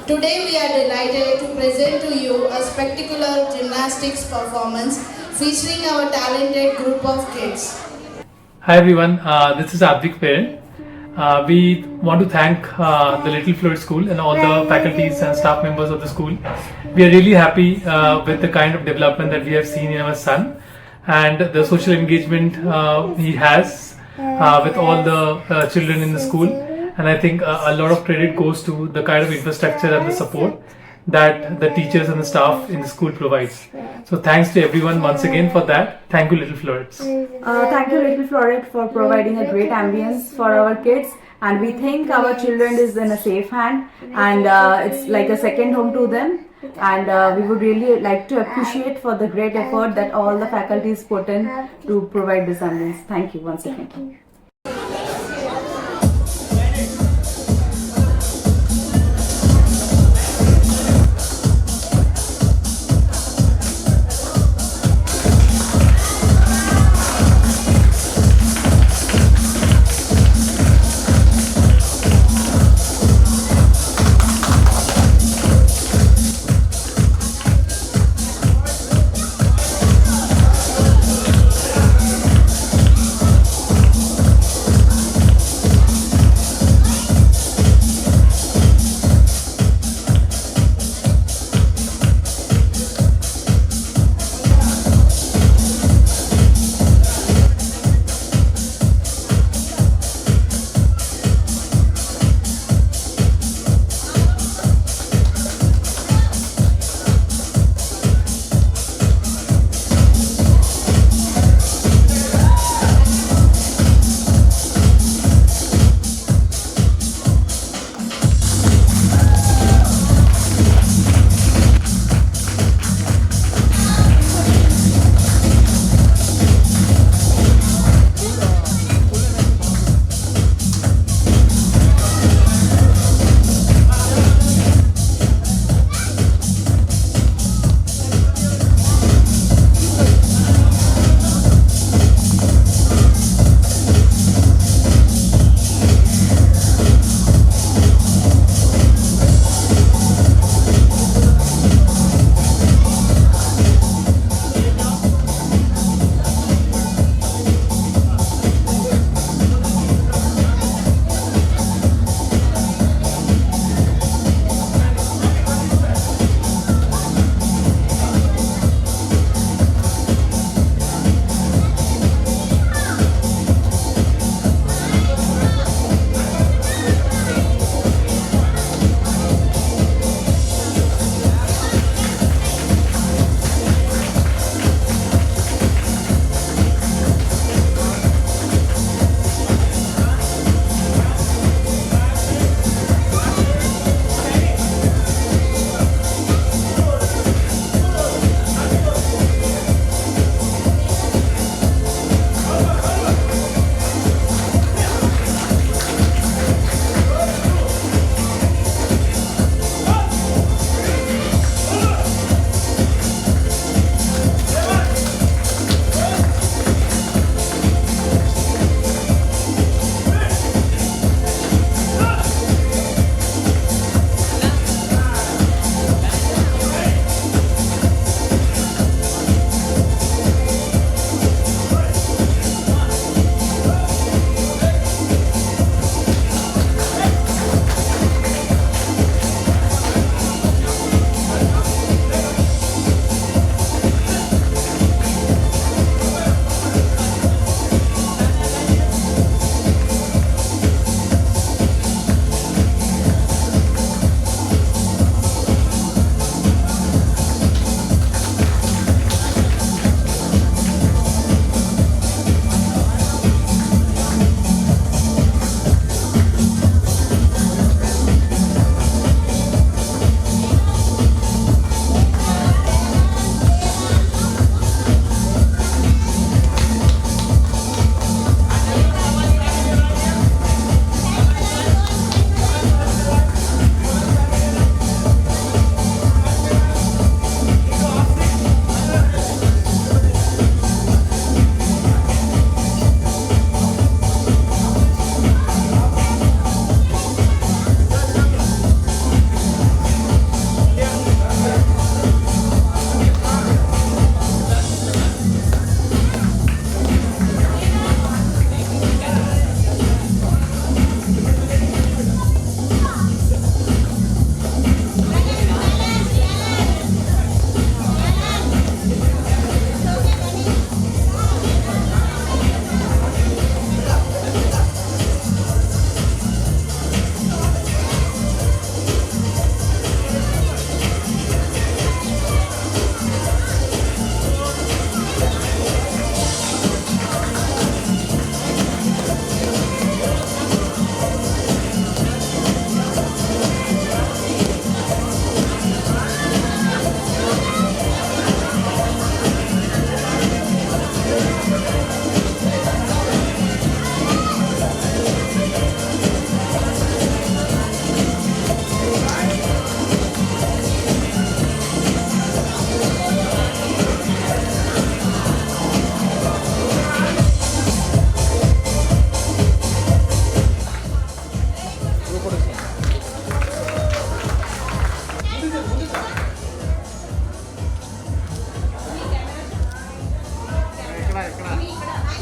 Today we are delighted to present to you a spectacular gymnastics performance featuring our talented group of kids. Hi everyone, this is Advik Parent. We want to thank the Little Florets School and all the faculties and staff members of the school. We are really happy with the kind of development that we have seen in our son and the social engagement he has with all the children in the school. And I think a lot of credit goes to the kind of infrastructure and the support that the teachers and the staff in the school provides. So thanks to everyone once again for that. Thank you Little Florets. Thank you Little Floret for providing a great ambience for our kids, and we think our children is in a safe hand, and it's like a second home to them, and we would really like to appreciate for the great effort that all the faculties put in to provide this ambience. Thank you once again.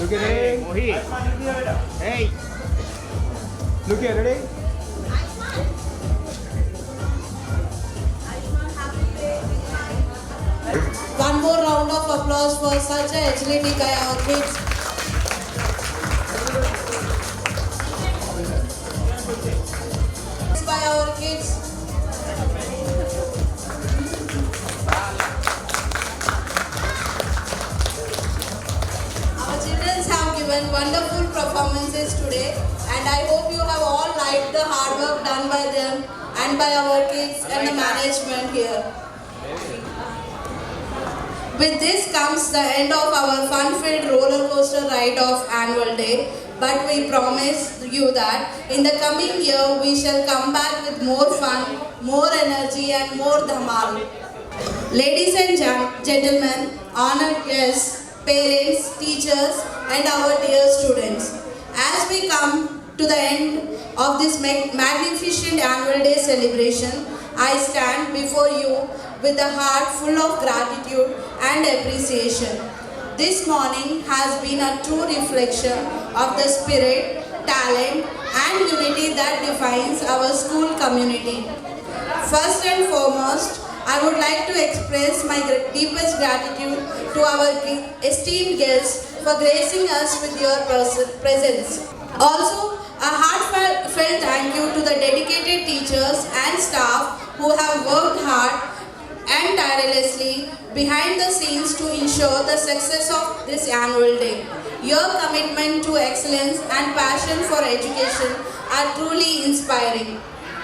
Look at it. Hey. Look here, ready? One more round of applause for such a agility by our kids. By our kids. Our children have given wonderful performances today, and I hope you have all liked the hard work done by them and by our kids and the management here. With this comes the end of our fun-filled roller coaster ride of Annual Day, but we promise you that in the coming year we shall come back with more fun, more energy and more dhamal. Ladies and gentlemen, honored guests, parents, teachers and our dear students, as we come to the end of this magnificent Annual Day celebration, I stand before you with a heart full of gratitude and appreciation. This morning has been a true reflection of the spirit, talent and unity that defines our school community. First and foremost, I would like to express my deepest gratitude to our esteemed guests for gracing us with your presence. Also, a heartfelt thank you to the dedicated teachers and staff who have worked hard and tirelessly behind the scenes to ensure the success of this annual day. Your commitment to excellence and passion for education are truly inspiring.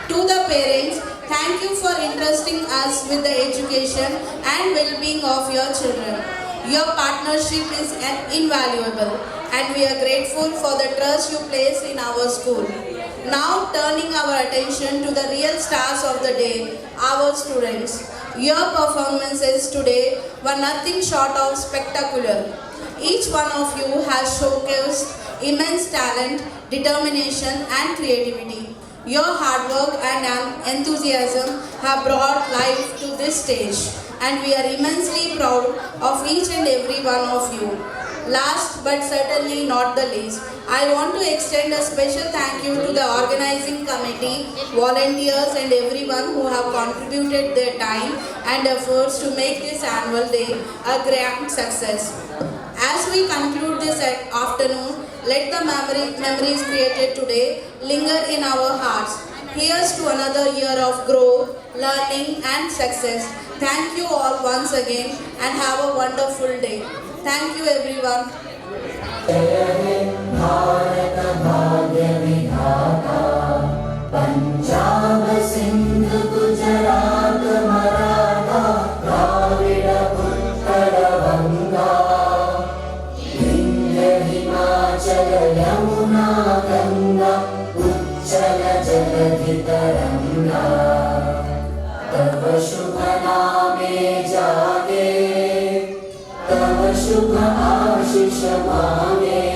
To the parents, thank you for entrusting us with the education and well-being of your children. Your partnership is invaluable and we are grateful for the trust you place in our school. Now turning our attention to the real stars of the day, our students. Your performances today were nothing short of spectacular. Each one of you has showcased immense talent, determination and creativity. Your hard work and enthusiasm have brought life to this stage and we are immensely proud of each and every one of you. Last but certainly not the least, I want to extend a special thank you to the organizing committee, volunteers and everyone who have contributed their time and efforts to make this annual day a grand success. As we conclude this afternoon, let the memories created today linger in our hearts. Here's to another year of growth, learning and success. Thank you all once again and have a wonderful day. Thank you everyone. Punjab Sindh Gujarat Maratha Dravid Utkal बंगा विंध्य हिमाचल यमुना गंगा उच्चल जलधि तरंगा तव शुभ नामे जागे तव शुभ आशीष मांगे